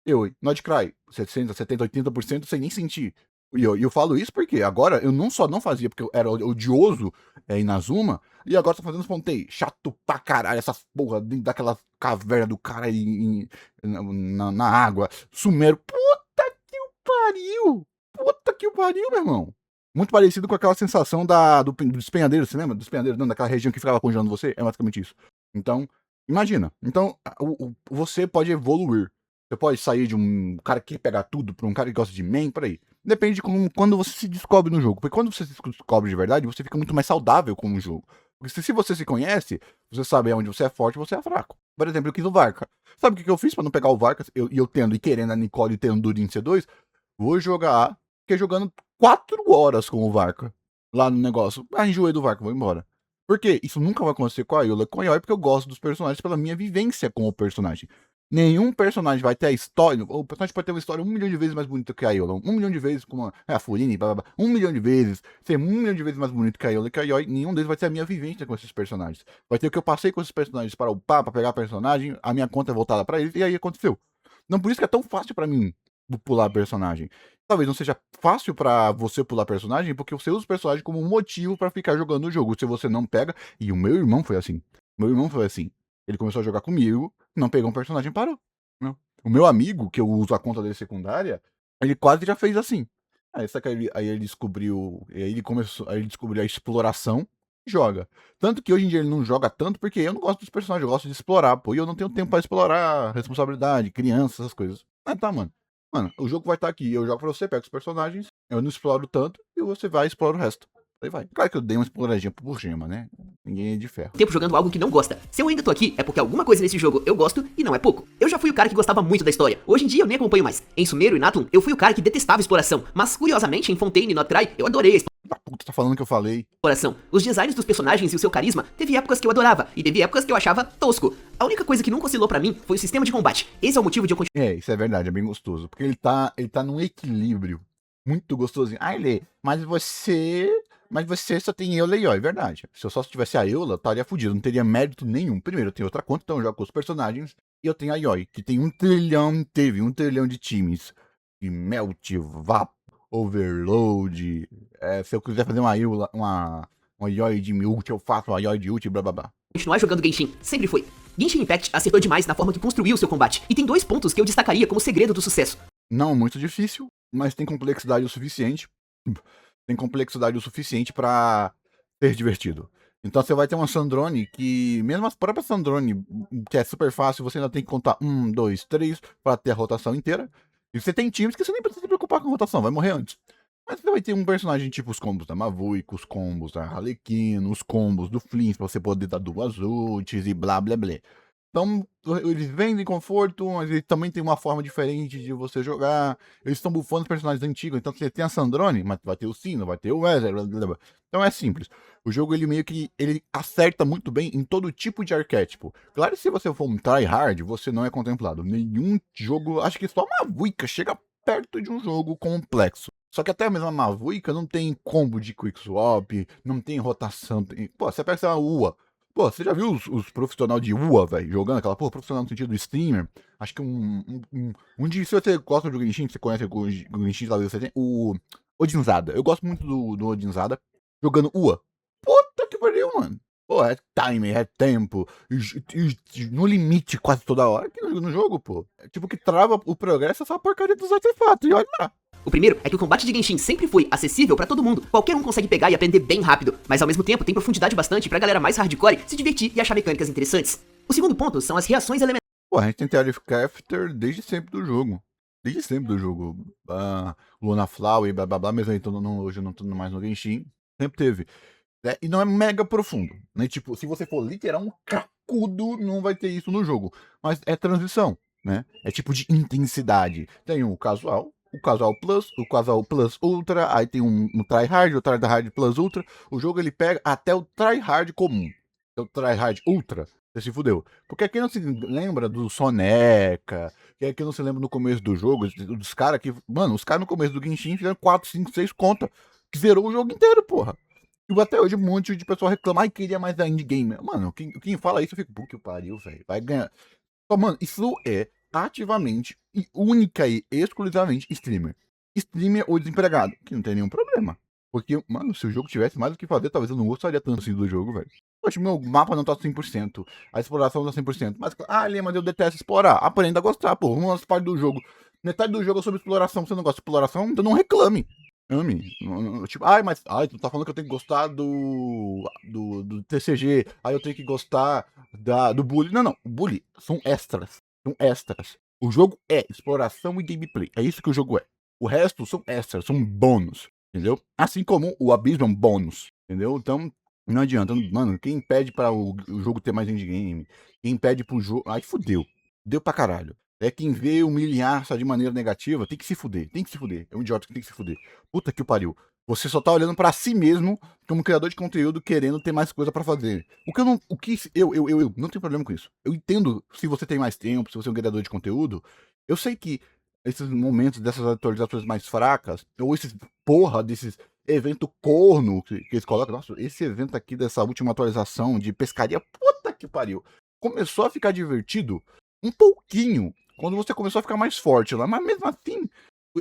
e Not Cry, 60, 70, 80% sem nem sentir. E eu falo isso porque agora eu não só não fazia porque eu era odioso em Inazuma, e agora tô fazendo Fontaine. Chato pra caralho, essas porra dentro daquela caverna do cara aí na água. Sumero. Puta que o pariu! Puta que o pariu, meu irmão. Muito parecido com aquela sensação do despenhadeiro, você lembra? Do despenhadeiro, não, daquela região que ficava congelando você. É basicamente isso. Então, imagina. Então, você pode evoluir. Você pode sair de um cara que quer pegar tudo pra um cara que gosta de main, por aí. Depende de quando você se descobre no jogo. Porque quando você se descobre de verdade, você fica muito mais saudável com o jogo. Porque se você se conhece, você sabe onde você é forte e você é fraco. Por exemplo, eu quis o Varka. Sabe o que eu fiz pra não pegar o Varka? Eu tendo e querendo a Nicole e tendo o Durin C2? Vou jogar, fiquei jogando 4 horas com o Varka. Lá no negócio. Ah, enjoei do Varka, vou embora. Por quê? Isso nunca vai acontecer com a Ayla. Com a Ayla é porque eu gosto dos personagens pela minha vivência com o personagem. Nenhum personagem vai ter a história. O personagem pode ter uma história 1 milhão de vezes mais bonita que a Ayla. 1 milhão de vezes como a Furine, blá blá blá. 1 milhão de vezes. Ser 1 milhão de vezes mais bonito que a Ayla e que a Yoi. Nenhum deles vai ter a minha vivência com esses personagens. Vai ter o que eu passei com esses personagens para upar, pra pegar personagem. A minha conta é voltada pra eles. E aí aconteceu. Não por isso que é tão fácil pra mim pular personagem. Talvez não seja fácil pra você pular personagem, porque você usa o personagem como um motivo pra ficar jogando o jogo. Se você não pega. E o meu irmão foi assim. Meu irmão foi assim. Ele começou a jogar comigo, não pegou um personagem e parou. Não. O meu amigo, que eu uso a conta dele secundária, ele quase já fez assim. Aí ele descobriu. Aí ele começou. Aí ele descobriu a exploração e joga. Tanto que hoje em dia ele não joga tanto porque eu não gosto dos personagens, eu gosto de explorar, pô. E eu não tenho tempo pra explorar responsabilidade, criança, essas coisas. Ah, tá, mano. Mano, o jogo vai estar aqui, eu jogo pra você, pego os personagens, eu não exploro tanto, e você vai e explora o resto. Aí vai. Claro que eu dei uma exploradinha por gema, né? Ninguém é de ferro. Tempo jogando algo que não gosta. Se eu ainda tô aqui, é porque alguma coisa nesse jogo eu gosto e não é pouco. Eu já fui o cara que gostava muito da história. Hoje em dia eu nem acompanho mais. Em Sumeru e Natlan, eu fui o cara que detestava exploração. Mas, curiosamente, em Fontaine e Not Cry, eu adorei a Ah, puta, tá falando que eu falei. exploração. Os designs dos personagens e o seu carisma, teve épocas que eu adorava, e teve épocas que eu achava tosco. A única coisa que nunca oscilou pra mim foi o sistema de combate. Esse é o motivo de eu continuar Isso é verdade, é bem gostoso. Porque ele tá num equilíbrio muito gostosinho. Ah, Lê, mas você só tem Eula e Yoi, verdade. Se eu só tivesse a Eula, eu estaria fudido, não teria mérito nenhum. Primeiro, eu tenho outra conta, então eu jogo com os personagens. E eu tenho a Yoi, que tem teve 1 trilhão de times. De Melt, Vap, Overload. Se eu quiser fazer uma Eula, uma Yoi de ult, eu faço uma Yoi de ult, blá blá blá. jogando Genshin. Sempre foi. Genshin Impact acertou demais na forma que construiu o seu combate. E tem 2 pontos que eu destacaria como segredo do sucesso. Não muito difícil, mas tem complexidade o suficiente. Tem complexidade o suficiente pra ser divertido. Então você vai ter uma Sandrone que, mesmo as próprias Sandrone, que é super fácil, você ainda tem que contar 1, 2, 3 pra ter a rotação inteira. E você tem times que você nem precisa se preocupar com a rotação, vai morrer antes. Mas você vai ter um personagem tipo os combos da Mavuik, os combos da Harlequin, os combos do Flint, pra você poder dar 2 ults e blá blá blá. Então, eles vendem conforto, mas eles também tem uma forma diferente de você jogar. Eles estão bufando os personagens antigos. Então, você tem a Sandrone, mas vai ter o Sino, vai ter o Wesley, blá, blá, blá. Então é simples. O jogo, ele meio que ele acerta muito bem em todo tipo de arquétipo. Claro que se você for um tryhard, você não é contemplado. Nenhum jogo, acho que só a Mavuica chega perto de um jogo complexo. Só que até a mesma Mavuica não tem combo de quick swap, não tem rotação. Pô, você pega, sei lá, UA. Pô, você já viu os profissionais de UA, velho, jogando aquela porra, profissional no sentido do streamer? Acho que se você gosta do Genshin, você conhece o Genshin lá, você tem o Odinzada. Eu gosto muito do Odinzada jogando UA. Puta que pariu, mano. Pô, é time, é tempo, no limite quase toda hora que no jogo, pô. É tipo que trava o progresso essa porcaria dos artefatos, e olha lá. O primeiro é que o combate de Genshin sempre foi acessível pra todo mundo. Qualquer um consegue pegar e aprender bem rápido, mas ao mesmo tempo tem profundidade bastante pra galera mais hardcore se divertir e achar mecânicas interessantes. O segundo ponto são as reações elementares. Pô, a gente tem Theory of Crafter desde sempre do jogo. Desde sempre do jogo. Luna Flower e blá blá blá, mesmo aí hoje eu não tô mais no Genshin. Sempre teve. E não é mega profundo, né? Tipo, se você for literal um cracudo, não vai ter isso no jogo. Mas é transição, né? É tipo de intensidade. Tem o casual Plus, o casual Plus Ultra, aí tem um tryhard, o tryhard Plus Ultra. O jogo ele pega até o tryhard comum. O tryhard Ultra, você se fudeu. Porque quem não se lembra do Soneca, quem não se lembra no começo do jogo, dos caras que. Mano, os caras no começo do Genshin fizeram 4, 5, 6 contas. Que zerou o jogo inteiro, porra. E até hoje um monte de pessoal reclama, ai, queria mais da indie game. Mano, quem fala isso, eu fico, puta que pariu, velho. Vai ganhar. Só, mano, isso é ativamente e única e exclusivamente streamer. Streamer ou desempregado, que não tem nenhum problema. Porque, mano, se o jogo tivesse mais o que fazer, talvez eu não gostaria tanto assim do jogo, velho. Poxa, meu mapa não tá 100%, a exploração tá 100%. Mas, Lê, mas eu detesto explorar. Aprenda a gostar, pô. Uma das partes do jogo. Metade do jogo é sobre exploração. Você não gosta de exploração, então não reclame. Ame. Tipo, mas tu tá falando que eu tenho que gostar do TCG, aí eu tenho que gostar do bully. Não, o bully são extras. São extras. O jogo é exploração e gameplay. É isso que o jogo é. O resto são extras, são bônus. Entendeu? Assim como o abismo é um bônus. Entendeu? Então, não adianta. Mano, quem pede para o jogo ter mais endgame, quem pede pro jogo. Ai, fudeu. Deu pra caralho. É quem vê humilhar de maneira negativa, tem que se fuder, tem que se fuder. É um idiota que tem que se fuder. Puta que o pariu. Você só tá olhando pra si mesmo como criador de conteúdo querendo ter mais coisa pra fazer. O que eu não. O que eu não tenho problema com isso. Eu entendo se você tem mais tempo, se você é um criador de conteúdo. Eu sei que esses momentos dessas atualizações mais fracas, ou esses porra desses evento corno que eles colocam. Nossa, esse evento aqui dessa última atualização de pescaria, puta que pariu. Começou a ficar divertido um pouquinho quando você começou a ficar mais forte lá, mas mesmo assim,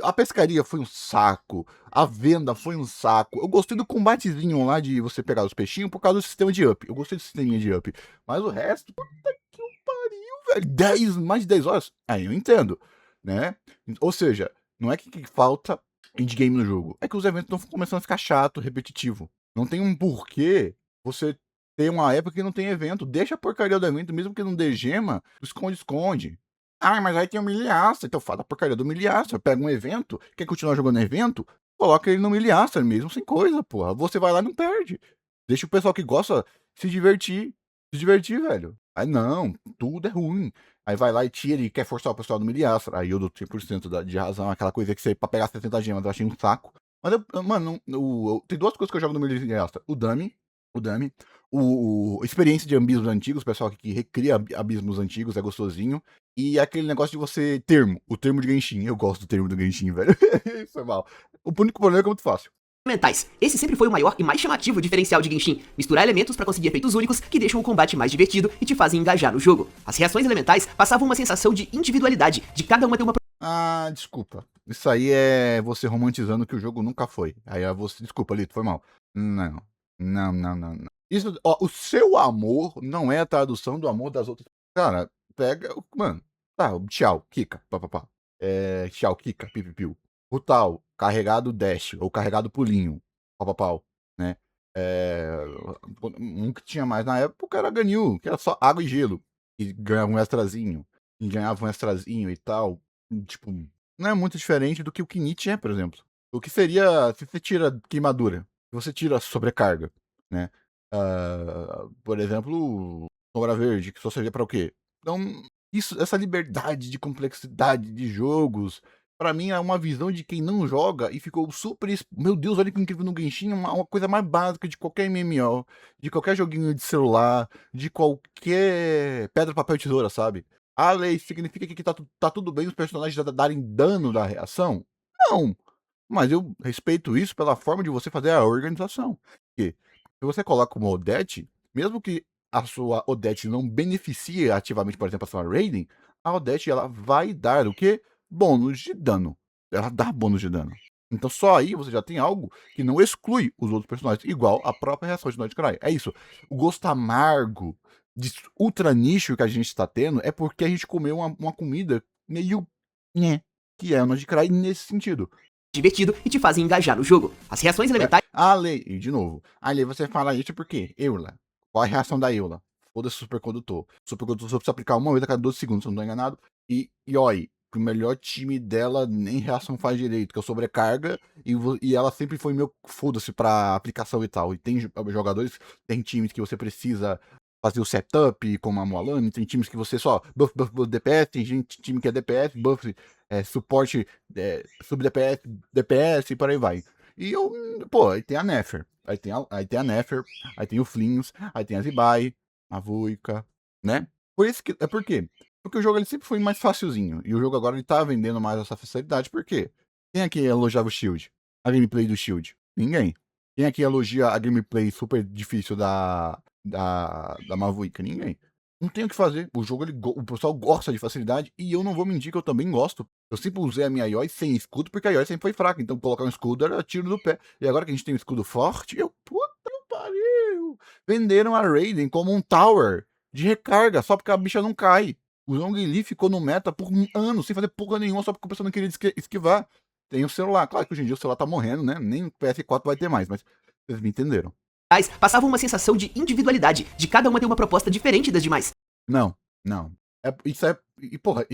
a pescaria foi um saco, a venda foi um saco. Eu gostei do combatezinho lá de você pegar os peixinhos por causa do sistema de up. Eu gostei do sistema de up. Mas o resto, puta que pariu, velho. Mais de 10 horas? Aí eu entendo, né? Ou seja, não é que falta endgame no jogo, é que os eventos estão começando a ficar chato, repetitivo. Não tem um porquê você ter uma época que não tem evento. Deixa a porcaria do evento, mesmo que não dê gema, esconde. Mas aí tem o Miliaça. Então fala a porcaria do Miliaça. Pega um evento, quer continuar jogando evento, coloca ele no Miliaça mesmo, sem coisa, porra. Você vai lá e não perde. Deixa o pessoal que gosta se divertir. Se divertir, velho. Aí não, tudo é ruim. Aí vai lá e tira e quer forçar o pessoal do Miliaça. Aí eu dou 100% de razão. Aquela coisa que você pra pegar 60 gemas, eu achei um saco. Mas, mano, tem duas coisas que eu jogo no Miliaça. O Dummy, experiência de abismos antigos, o pessoal que recria abismos antigos, é gostosinho. E aquele negócio de você. O termo de Genshin. Eu gosto do termo do Genshin, velho. Isso é mal. O único problema é que é muito fácil. Elementais. Esse sempre foi o maior e mais chamativo diferencial de Genshin, misturar elementos para conseguir efeitos únicos que deixam o combate mais divertido e te fazem engajar no jogo. As reações elementais passavam uma sensação de individualidade, de cada uma ter uma... Desculpa. Isso aí é você romantizando que o jogo nunca foi. Aí você... Desculpa, Lito, foi mal. Não. Isso, ó, o seu amor não é a tradução do amor das outras. Cara, pega... Mano, tá, tchau, Kika, papapá. Tchau, Kika, pipipiu. O tal, carregado dash, ou carregado pulinho, pau, né? Um que tinha mais na época era Ganyu, que era só água e gelo. E ganhava um extrazinho. E tal. Tipo, não é muito diferente do que o Kinich é, por exemplo. O que seria se você tira queimadura, se você tira sobrecarga, né? Por exemplo, Sombra Verde, que só servia pra o quê? Então, essa liberdade de complexidade de jogos, pra mim é uma visão de quem não joga e ficou super meu Deus, olha que incrível no Genshin, é uma coisa mais básica de qualquer MMO, de qualquer joguinho de celular, de qualquer pedra, papel e tesoura, sabe. Ah, Lei, significa que tá tudo bem os personagens darem dano da reação? Não, mas eu respeito isso pela forma de você fazer a organização. Porque se você coloca uma Odete, mesmo que a sua Odete não beneficie ativamente, por exemplo, a sua Raiden, a Odete ela vai dar o quê? Bônus de dano. Ela dá bônus de dano. Então só aí você já tem algo que não exclui os outros personagens, igual a própria reação de Nightcry. É isso. O gosto amargo de ultra nicho que a gente está tendo é porque a gente comeu uma comida meio nhé, que é o Nightcry nesse sentido. divertido e te fazem engajar no jogo. As reações elementais Ah, Lei, e de novo. Ah, Lei, você fala isso porque Eula. Qual a reação da Eula? Foda-se o supercondutor. O supercondutor só precisa aplicar uma vez a cada 12 segundos, se eu não tô enganado. E oi, o melhor time dela nem reação faz direito, que é o sobrecarga, e ela sempre foi meio foda-se pra aplicação e tal. E tem jogadores, tem times que você precisa fazer o setup, como a Moalane, tem times que você só buff DPS, tem time que é DPS, buff suporte sub DPS, DPS e por aí vai. E eu, pô, aí tem a Nefer, aí tem a Nefer, aí tem o Flins, aí tem a Zibai, a Vuika, né? Por isso que, por quê? Porque o jogo ele sempre foi mais facilzinho, e o jogo agora ele tá vendendo mais essa facilidade, por quê? Quem aqui elogiava o Shield? A gameplay do Shield? Ninguém. Quem aqui elogia a gameplay super difícil da Mavuika? Ninguém. Não tem o que fazer. O jogo, o pessoal gosta de facilidade e eu não vou mentir que eu também gosto. Eu sempre usei a minha Yoi sem escudo porque a Yoi sempre foi fraca. Então colocar um escudo era tiro do pé. E agora que a gente tem um escudo forte, puta pariu. Venderam a Raiden como um tower de recarga só porque a bicha não cai. O Zhongli ficou no meta por anos sem fazer porra nenhuma só porque o pessoal não queria esquivar. Tem o celular. Claro que hoje em dia o celular tá morrendo, né? Nem o PS4 vai ter mais, mas vocês me entenderam. passavam uma sensação de individualidade, de cada uma ter uma proposta diferente das demais. Não, não. Isso é. E, porra,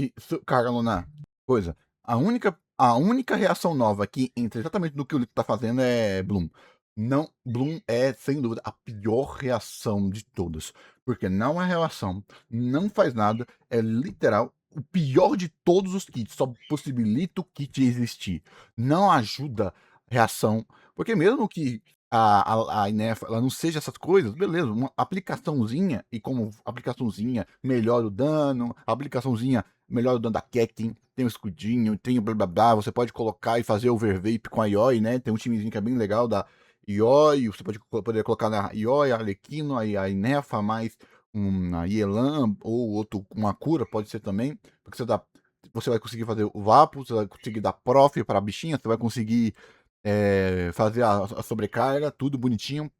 cara, Luna, coisa. A única reação nova que entra exatamente no que o Lito tá fazendo é Bloom. Não, Bloom é, sem dúvida, a pior reação de todas. Porque não é reação, não faz nada, é literal o pior de todos os kits. Só possibilita o kit existir. Não ajuda reação. Porque mesmo que a Inef ela não seja essas coisas, beleza, uma aplicaçãozinha, e como aplicaçãozinha melhora o dano, a aplicaçãozinha melhora o dano da Kekin, tem o escudinho, tem o blá blá blá, você pode colocar e fazer overvape com a Ioi, né? Tem um timezinho que é bem legal da Ioi, você pode poder colocar na Ioi, a Arlequino, a Inefa, mais uma Yelan, ou outro, uma cura, pode ser também, porque você vai conseguir fazer o Vapo, você vai conseguir dar prof para a bichinha, você vai conseguir fazer a sobrecarga, tudo bonitinho,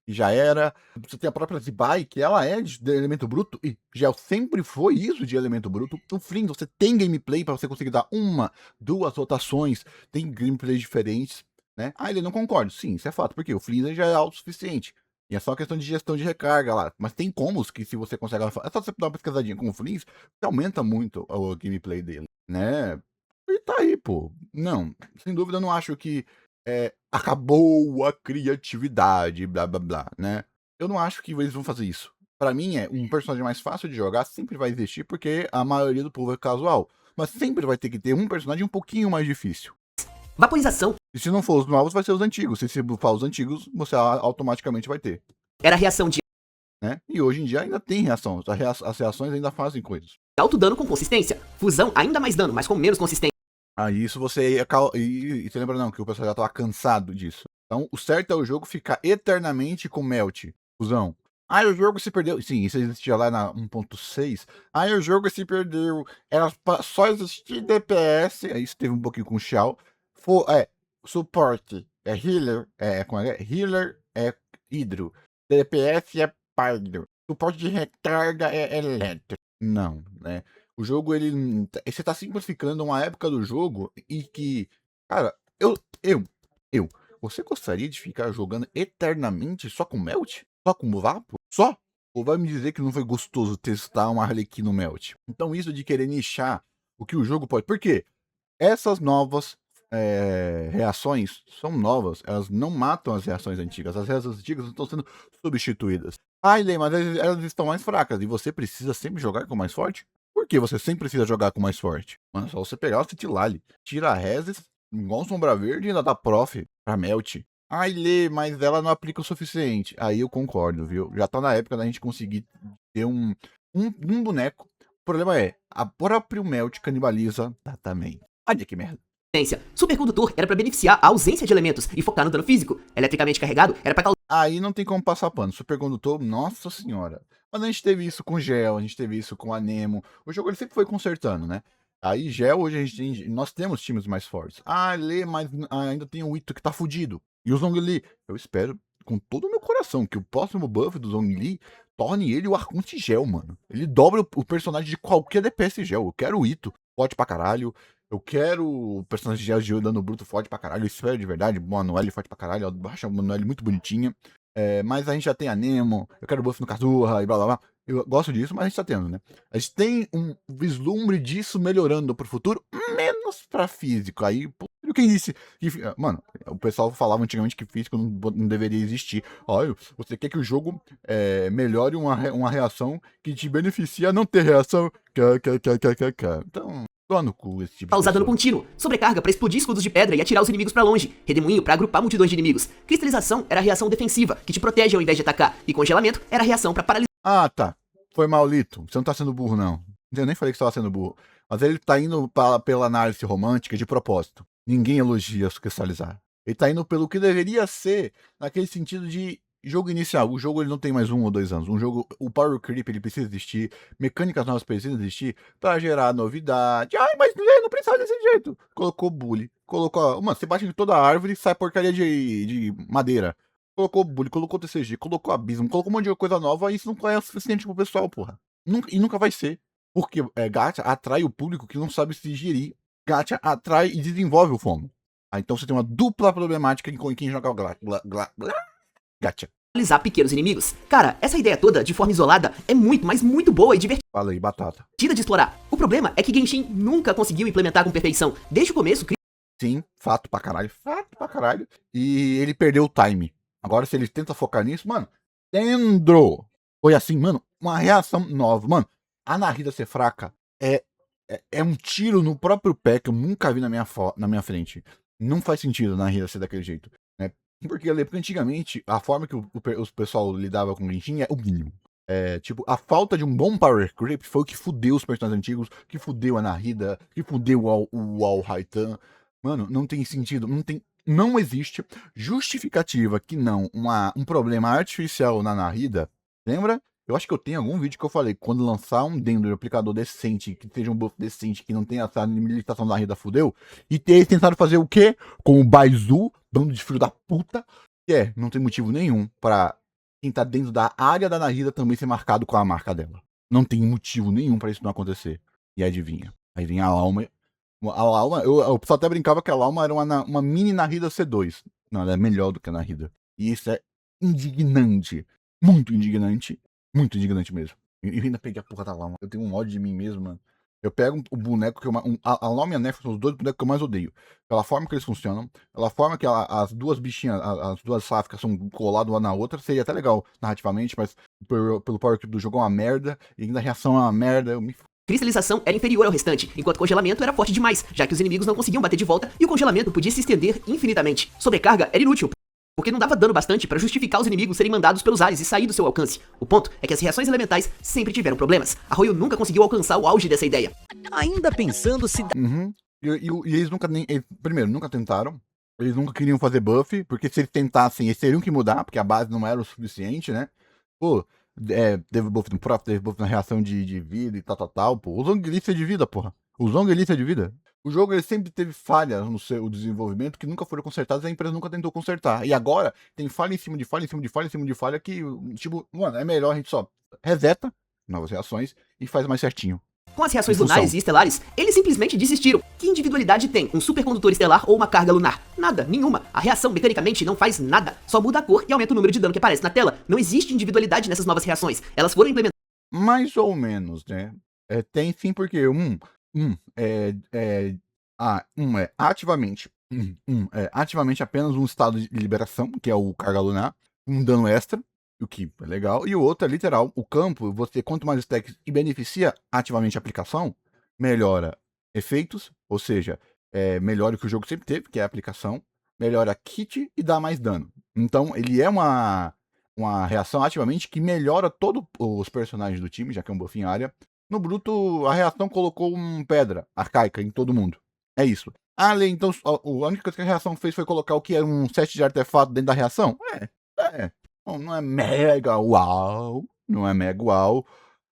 e já era. Você tem a própria Zibai, que ela é de elemento bruto, e já sempre foi isso de elemento bruto. O Flynn, você tem gameplay para você conseguir dar uma, duas rotações, tem gameplays diferentes, né? Ah, ele não concorda. Sim, isso é fato, porque o Flynn já é autossuficiente. E é só questão de gestão de recarga lá. Mas tem combos que se você consegue... É só você dar uma pesquisadinha com o Flynn, você aumenta muito o gameplay dele, né? E tá aí, pô. Não, sem dúvida eu não acho que acabou a criatividade, blá blá blá, né? Eu não acho que eles vão fazer isso. Pra mim, um personagem mais fácil de jogar sempre vai existir porque a maioria do povo é casual. Mas sempre vai ter que ter um personagem um pouquinho mais difícil. Vaporização E se não for os novos, vai ser os antigos. Se você buffar os antigos, você automaticamente vai ter, era a reação de né? E hoje em dia ainda tem reação. As reações ainda fazem coisas. alto dano com consistência, fusão ainda mais dano, mas com menos consistência. Aí isso você e você lembra não, que o pessoal já tava cansado disso. Então o certo é o jogo ficar eternamente com melt, fusão. Ah, o jogo se perdeu. Sim, isso existia lá na 1.6. Ah, o jogo se perdeu. Era só existir DPS. Isso teve um pouquinho com o Shao. Suporte. É healer. Como é? Healer é hidro. DPS é pardo. Suporte de recarga é elétrico. Não, né? O jogo, você tá simplificando uma época do jogo e que, cara, você gostaria de ficar jogando eternamente só com Melt? Só com Vapo? Só? Ou vai me dizer que não foi gostoso testar um Arlequino Melt? Então isso de querer nichar o que o jogo pode... Por quê? Essas novas reações são novas, elas não matam as reações antigas. As reações antigas estão sendo substituídas. Ai, Lê, mas elas estão mais fracas e você precisa sempre jogar com o mais forte? Por que você sempre precisa jogar com o mais forte? Mano, é só você pegar o Citilali, tira a Rezes, igual um Sombra Verde e ainda dá Prof pra Melt. Ai, Lê, mas ela não aplica o suficiente. Aí eu concordo, viu? Já tá na época da gente conseguir ter um boneco. O problema é, a próprio Melt canibaliza também. Olha que merda. Supercondutor era pra beneficiar a ausência de elementos e focar no dano físico. Eletricamente carregado era pra causar Aí não tem como passar pano. Supercondutor, nossa senhora. Mas a gente teve isso com Gel, a gente teve isso com Anemo. O jogo ele sempre foi consertando, né? Aí Gel, hoje nós temos times mais fortes. Ah, Lê, mas ainda tem o Ito que tá fudido. E o Zhongli, eu espero com todo o meu coração que o próximo buff do Zhongli torne ele o Arconte Gel, mano. Ele dobra o personagem de qualquer DPS Gel. Eu quero o Ito, forte pra caralho. Eu quero o personagem de Gel de dano bruto forte pra caralho. Eu espero de verdade. Boa Noelle forte pra caralho. Eu acho a Noelle muito bonitinha. Mas a gente já tem a Nemo. Eu quero buff no Kazuha e blá blá blá. Eu gosto disso, mas a gente tá tendo, né? A gente tem um vislumbre disso melhorando pro futuro, menos pra físico. Aí, pô, quem disse que. Mano, o pessoal falava antigamente que físico não deveria existir. Olha, você quer que o jogo melhore uma reação que te beneficia a não ter reação. Então, dá no cu esse tipo de causar dano pessoa. contínuo, sobrecarga pra explodir escudos de pedra e atirar os inimigos pra longe, redemoinho pra agrupar multidões de inimigos, cristalização era a reação defensiva, que te protege ao invés de atacar, e congelamento era a reação pra paralisar. Ah, tá. Foi Maulito. Você não tá sendo burro, não. Eu nem falei que você tava sendo burro. Mas ele tá indo pela análise romântica de propósito. Ninguém elogia se cristalizar. Ele tá indo pelo que deveria ser, naquele sentido de jogo inicial. O jogo ele não tem mais 1 ou 2 anos. Um jogo, o Power Creep ele precisa existir, mecânicas novas precisam existir pra gerar novidade. Ai, mas não precisava desse jeito. Colocou bully. Colocou. Mano, você bate em toda a árvore e sai porcaria de madeira. Colocou bully, colocou TCG, colocou abismo, colocou um monte de coisa nova e isso não é o suficiente pro pessoal, porra. E nunca vai ser. Porque Gacha atrai o público que não sabe se gerir. Gacha atrai e desenvolve o FOMO. Então você tem uma dupla problemática em quem joga Gacha. Paralisar pequenos inimigos. Cara, essa ideia toda, de forma isolada, é muito, mas muito boa e divertida Fala aí, batata. de explorar. O problema é que Genshin nunca conseguiu implementar com perfeição. Desde o começo, Sim, fato pra caralho. Fato pra caralho. E ele perdeu o time. Agora, se ele tenta focar nisso, mano, Dendro. Foi assim, mano, uma reação nova. Mano, a Narida ser fraca é um tiro no próprio pé que eu nunca vi na minha frente. Não faz sentido a Narida ser daquele jeito. Né? Porque antigamente, a forma que o pessoal lidava com o Genshin é o mínimo. Tipo, a falta de um bom power creep foi o que fudeu os personagens antigos, que fudeu a Narida, que fudeu o Al Haitan. Mano, não tem sentido, não existe justificativa que não um problema artificial na Narida. Lembra? Eu acho que eu tenho algum vídeo que eu falei, quando lançar um Dendro aplicador decente, que seja um buff decente, que não tenha essa limitação da Narida, fudeu. E eles tentaram fazer o quê? Com o Baizu, bando de filho da puta, que não tem motivo nenhum pra quem tá dentro da área da Narida também ser marcado com a marca dela. Não tem motivo nenhum pra isso não acontecer. E adivinha? Aí vem a Alma. A Lauma, eu só até brincava que a Lauma era uma mini Narida C2. Não, ela é melhor do que a Narida. E isso é indignante. Muito indignante. Muito indignante mesmo. Eu ainda peguei a porra da Lauma. Eu tenho um ódio de mim mesmo, mano. Eu pego o boneco que a Lauma e a Nef são os dois bonecos que eu mais odeio. Pela forma que eles funcionam, pela forma que as duas bichinhas, as duas sáficas são coladas uma na outra, seria até legal narrativamente, mas pelo power creep do jogo é uma merda, e ainda a reação é uma merda, eu me cristalização era inferior ao restante, enquanto congelamento era forte demais, já que os inimigos não conseguiam bater de volta e o congelamento podia se estender infinitamente. Sobrecarga era inútil, porque não dava dano bastante para justificar os inimigos serem mandados pelos ares e sair do seu alcance. O ponto é que as reações elementais sempre tiveram problemas. Arroyo nunca conseguiu alcançar o auge dessa ideia. Ainda pensando se... Uhum. E eles nunca primeiro, nunca tentaram. Eles nunca queriam fazer buff, porque se eles tentassem, eles teriam que mudar, porque a base não era o suficiente, né? Pô, teve buff no Prof, teve buff na reação de vida e tal, pô. O Zhongli é de vida, porra. O Zhongli é de vida. O jogo ele sempre teve falhas no seu desenvolvimento que nunca foram consertadas e a empresa nunca tentou consertar. E agora tem falha em cima de falha, em cima de falha, em cima de falha que, tipo, mano, é melhor a gente só reseta novas reações e faz mais certinho. Com as reações lunares e estelares, eles simplesmente desistiram. Que individualidade tem um supercondutor estelar ou uma carga lunar? Nada, nenhuma. A reação mecanicamente não faz nada. Só muda a cor e aumenta o número de dano que aparece na tela. Não existe individualidade nessas novas reações. Elas foram implementadas. Mais ou menos, né? Tem sim, porque é ativamente apenas um estado de liberação, que é o carga lunar, um dano extra. o que é legal. E o outro é literal, o campo, você quanto mais stacks e beneficia ativamente a aplicação, melhora efeitos, ou seja, melhora o que o jogo sempre teve, que é a aplicação, melhora kit e dá mais dano. Então ele é uma reação ativamente que melhora todos os personagens do time, já que é um buff em área. No bruto, a reação colocou pedra arcaica em todo mundo. É isso. Além, então, a única coisa que a reação fez foi colocar o que era um set de artefato dentro da reação? É. Não é mega uau, não é mega uau,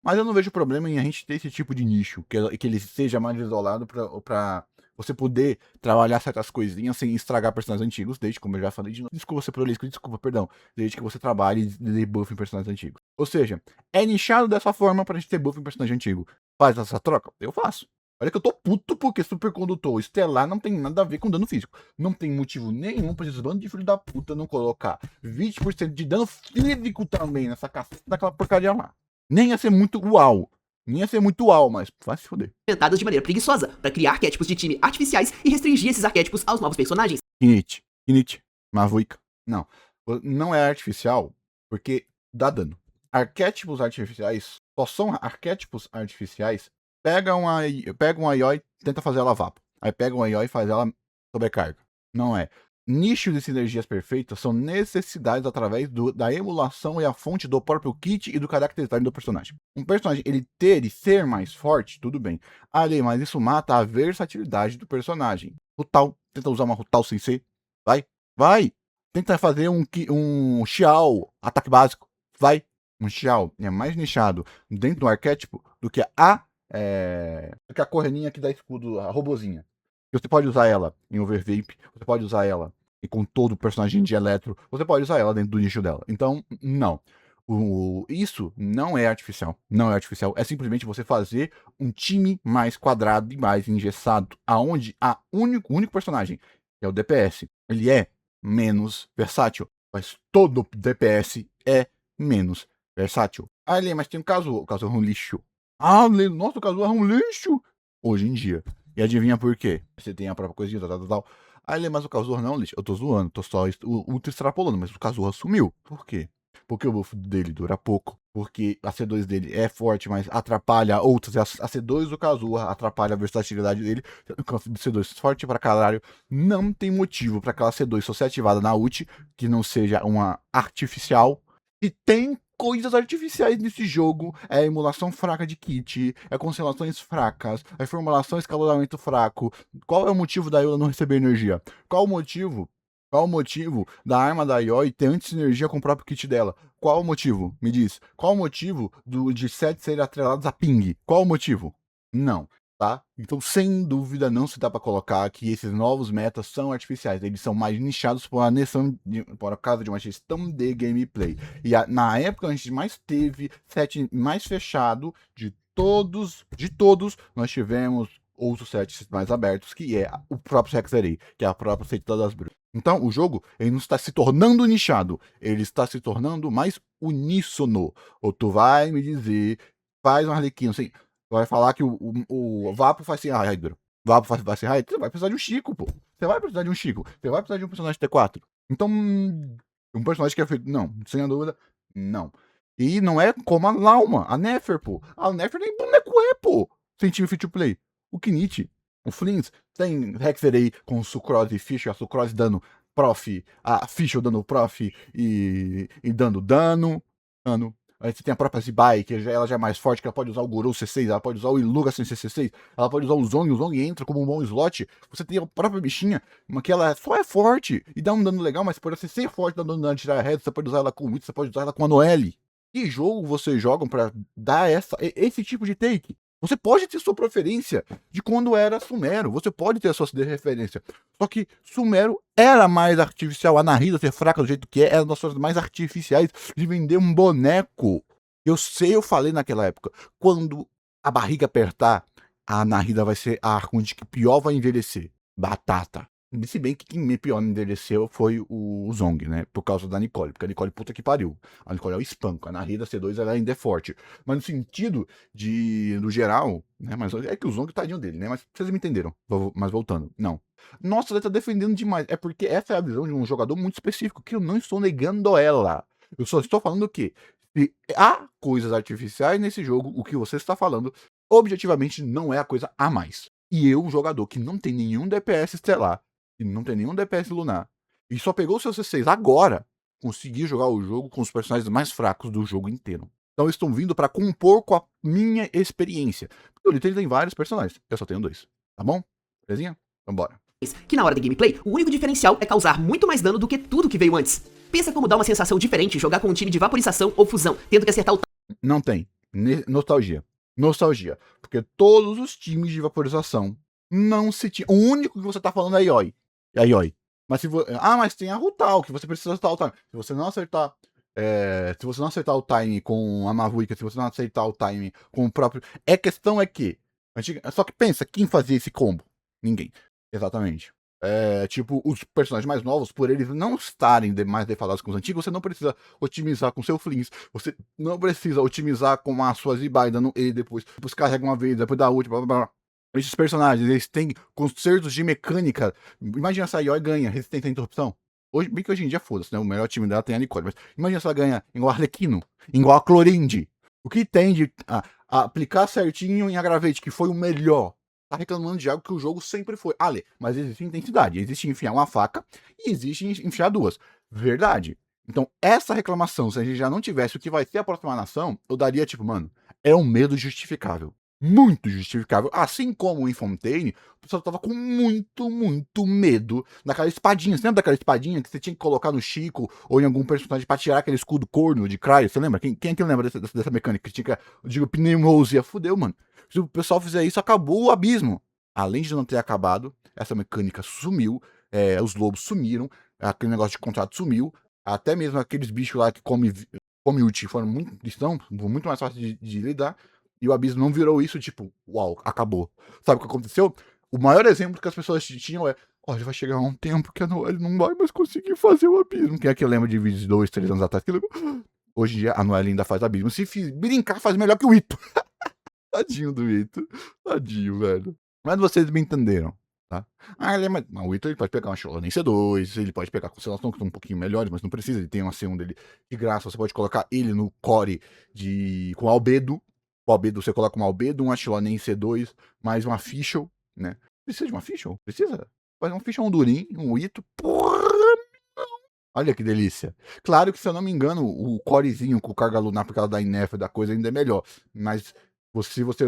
mas eu não vejo problema em a gente ter esse tipo de nicho, que ele seja mais isolado pra você poder trabalhar certas coisinhas sem estragar personagens antigos, desde, como eu já falei de novo, desculpa ser prolixo, desculpa, perdão, desde que você trabalhe e dê buff em personagens antigos. Ou seja, é nichado dessa forma pra gente ter buff em personagem antigo. Faz essa troca? Eu faço. Olha que eu tô puto porque supercondutor estelar não tem nada a ver com dano físico. Não tem motivo nenhum pra esses bandos de filho da puta não colocar 20% de dano físico também nessa caceta daquela porcaria lá. Nem ia ser muito uau. Nem ia ser muito uau, mas vai se foder. Inventadas de maneira preguiçosa para criar arquétipos de time artificiais e restringir esses arquétipos aos novos personagens. Kinit, Mavuika. Não. Não é artificial porque dá dano. Arquétipos artificiais só são arquétipos artificiais. Pega uma Ioi, tenta fazer ela vapo. Aí pega uma Ioi e faz ela sobrecarga. Não é. Nichos de sinergias perfeitas são necessidades através da emulação e a fonte do próprio kit e do caráter design do personagem. Um personagem, ele ter e ser mais forte, tudo bem. Ali, mas isso mata a versatilidade do personagem. Rutal, tenta usar uma Rutal sem ser. Vai. Tenta fazer um Xiao, ataque básico. Vai. Um Xiao é mais nichado dentro do arquétipo do que a correninha que dá escudo, a robozinha. Você pode usar ela em Overvape, você pode usar ela e com todo o personagem de Eletro, você pode usar ela dentro do nicho dela. Então, não. Isso não é artificial. Não é artificial. É simplesmente você fazer um time mais quadrado e mais engessado. Aonde o único personagem, que é o DPS, ele é menos versátil. Mas todo DPS é menos versátil. Mas tem o Kazuha. O Kazuha é um lixo. Nossa, o Kazuha é um lixo! Hoje em dia. E adivinha por quê? Você tem a própria coisinha, tal. Mas o Kazuha não é um lixo. Eu tô zoando, tô só ultra extrapolando, mas o Kazuha sumiu. Por quê? Porque o buff dele dura pouco. Porque a C2 dele é forte, mas atrapalha outras. A C2 do Kazuha atrapalha a versatilidade dele. C2 forte pra caralho. Não tem motivo pra aquela C2 só ser ativada na ult, que não seja uma artificial. E tem coisas artificiais nesse jogo. É emulação fraca de kit, é constelações fracas, é formulação e escalonamento fraco. Qual é o motivo da Eula não receber energia? Qual o motivo da arma da Ioi ter anti-sinergia com o próprio kit dela? Qual o motivo? Me diz. Qual o motivo de 7 serem atrelados a ping? Qual o motivo? Não. Tá? Então, sem dúvida, não se dá para colocar que esses novos metas são artificiais. Eles são mais nichados por causa de uma gestão de gameplay. E na época a gente mais teve set mais fechado de todos, nós tivemos outros sets mais abertos, que é o próprio Hexarei, que é a própria Feita das Bruxas. Então, o jogo ele não está se tornando nichado, ele está se tornando mais uníssono. Ou tu vai me dizer, faz um arlequino assim. Vai falar que o Vapo faz sem Hydro. Vapo faz sem Hydro. Você vai precisar de um Chico, pô. Você vai precisar de um Chico. Você vai precisar de um personagem T4. Então, um personagem que é feito. Não, sem dúvida, não. E não é como a Lauma, a Nefer, pô. A Nefer nem boneco é, pô. Sem time free to play. O Kinit, o Flins, tem Hexerei com Sucrose e Fish, a Sucrose dando prof, a Fish dando prof e dando dano. Aí você tem a própria Zibai, que ela já é mais forte, que ela pode usar o Guru C6, ela pode usar o Iluga sem C6, ela pode usar o Zong entra como um bom slot. Você tem a própria bichinha, que ela só é forte e dá um dano legal, mas por você ser forte, dá um dano de tirar a head, você pode usar ela com o Witch, você pode usar ela com a Noelle. Que jogo vocês jogam pra dar esse tipo de take? Você pode ter sua preferência de quando era Sumero. Você pode ter a sua referência. Só que Sumero era mais artificial. A Nahida ser fraca do jeito que é, era uma das coisas mais artificiais de vender um boneco. Eu falei naquela época. Quando a barriga apertar, a Nahida vai ser a Arconde que pior vai envelhecer. Batata. Se bem que quem pior envelheceu foi o Zong, né? Por causa da Nicole. Porque a Nicole, puta que pariu. A Nicole é o espanco. A Nahida C2 ela ainda é forte. Mas no sentido do geral, né? Mas é que o Zong tadinho dele, né? Mas vocês me entenderam. Mas voltando. Não. Nossa, ele tá defendendo demais. É porque essa é a visão de um jogador muito específico. Que eu não estou negando ela. Eu só estou falando que se há coisas artificiais nesse jogo, o que você está falando, objetivamente, não é a coisa a mais. E eu, um jogador que não tem nenhum DPS estelar, que não tem nenhum DPS lunar, e só pegou o seu C6 agora, consegui jogar o jogo com os personagens mais fracos do jogo inteiro. Então estão vindo para compor com a minha experiência. Porque o Lito tem vários personagens, eu só tenho 2. Tá bom? Belezinha? Vambora. Que na hora da gameplay, o único diferencial é causar muito mais dano do que tudo que veio antes. Pensa como dá uma sensação diferente jogar com um time de vaporização ou fusão, tendo que acertar o Não tem. Nostalgia. Nostalgia. Porque todos os times de vaporização não se tinham. O único que você tá falando é a Ioi. É a Ioi. Mas se mas tem a Rutal, que você precisa acertar o time. Se você não acertar. Se você não acertar o time com a Mavuika, se você não acertar o time com o próprio. Questão é que. Só que pensa, quem fazia esse combo? Ninguém. Exatamente. Tipo, os personagens mais novos, por eles não estarem mais defasados com os antigos, você não precisa otimizar com seu Flings, você não precisa otimizar com a sua Zibai, dando E depois carrega uma vez, depois dá última, blá, blá, blá. Esses personagens, eles têm concertos de mecânica. Imagina se a Ioi ganha resistência à interrupção. Bem que hoje em dia, foda-se, né? O melhor time dela tem a Nicole, mas imagina se ela ganha igual a Arlequino, igual a Clorinde. O que tem de aplicar certinho em Agravate, que foi o melhor? Tá reclamando de algo que o jogo sempre foi. Ale, mas existe intensidade. Existe enfiar uma faca e existe enfiar duas. Verdade. Então, essa reclamação, se a gente já não tivesse o que vai ser a próxima nação, eu daria tipo, mano, é um medo justificável. Muito justificável. Assim como em Fontaine, o pessoal tava com muito, muito medo daquela espadinha. Você lembra daquela espadinha que você tinha que colocar no Chico ou em algum personagem pra tirar aquele escudo corno de Cryo? Você lembra? Quem é que lembra dessa mecânica? Que tinha que, eu digo, Pneumosia. Fudeu, mano. Se o pessoal fizer isso, acabou o abismo. Além de não ter acabado, essa mecânica sumiu, os lobos sumiram, aquele negócio de contrato sumiu, até mesmo aqueles bichos lá que comem ult estão muito mais fáceis de lidar, e o abismo não virou isso, tipo, uau, acabou. Sabe o que aconteceu? O maior exemplo que as pessoas tinham olha, vai chegar um tempo que ele não vai mais conseguir fazer o abismo. Quem é que lembra de vídeos de 2, 3 anos atrás? Hoje em dia, a Noelle ainda faz abismo. Se brincar, faz melhor que o Ito. Tadinho do Ito. Tadinho, velho. Mas vocês me entenderam, tá? O Ito ele pode pegar uma Sholane C2, ele pode pegar constelação que são um pouquinho melhores, mas não precisa, ele tem uma C1 dele de graça. Você pode colocar ele no core com Albedo. O Albedo você coloca uma Albedo, uma Sholane C2, mais uma Fischl, né? Precisa de uma Fischl? Precisa? Faz um Fischl, um Durin, um Ito. Porra! Olha que delícia. Claro que, se eu não me engano, o corezinho com carga lunar por causa da Inef da coisa ainda é melhor. Mas se você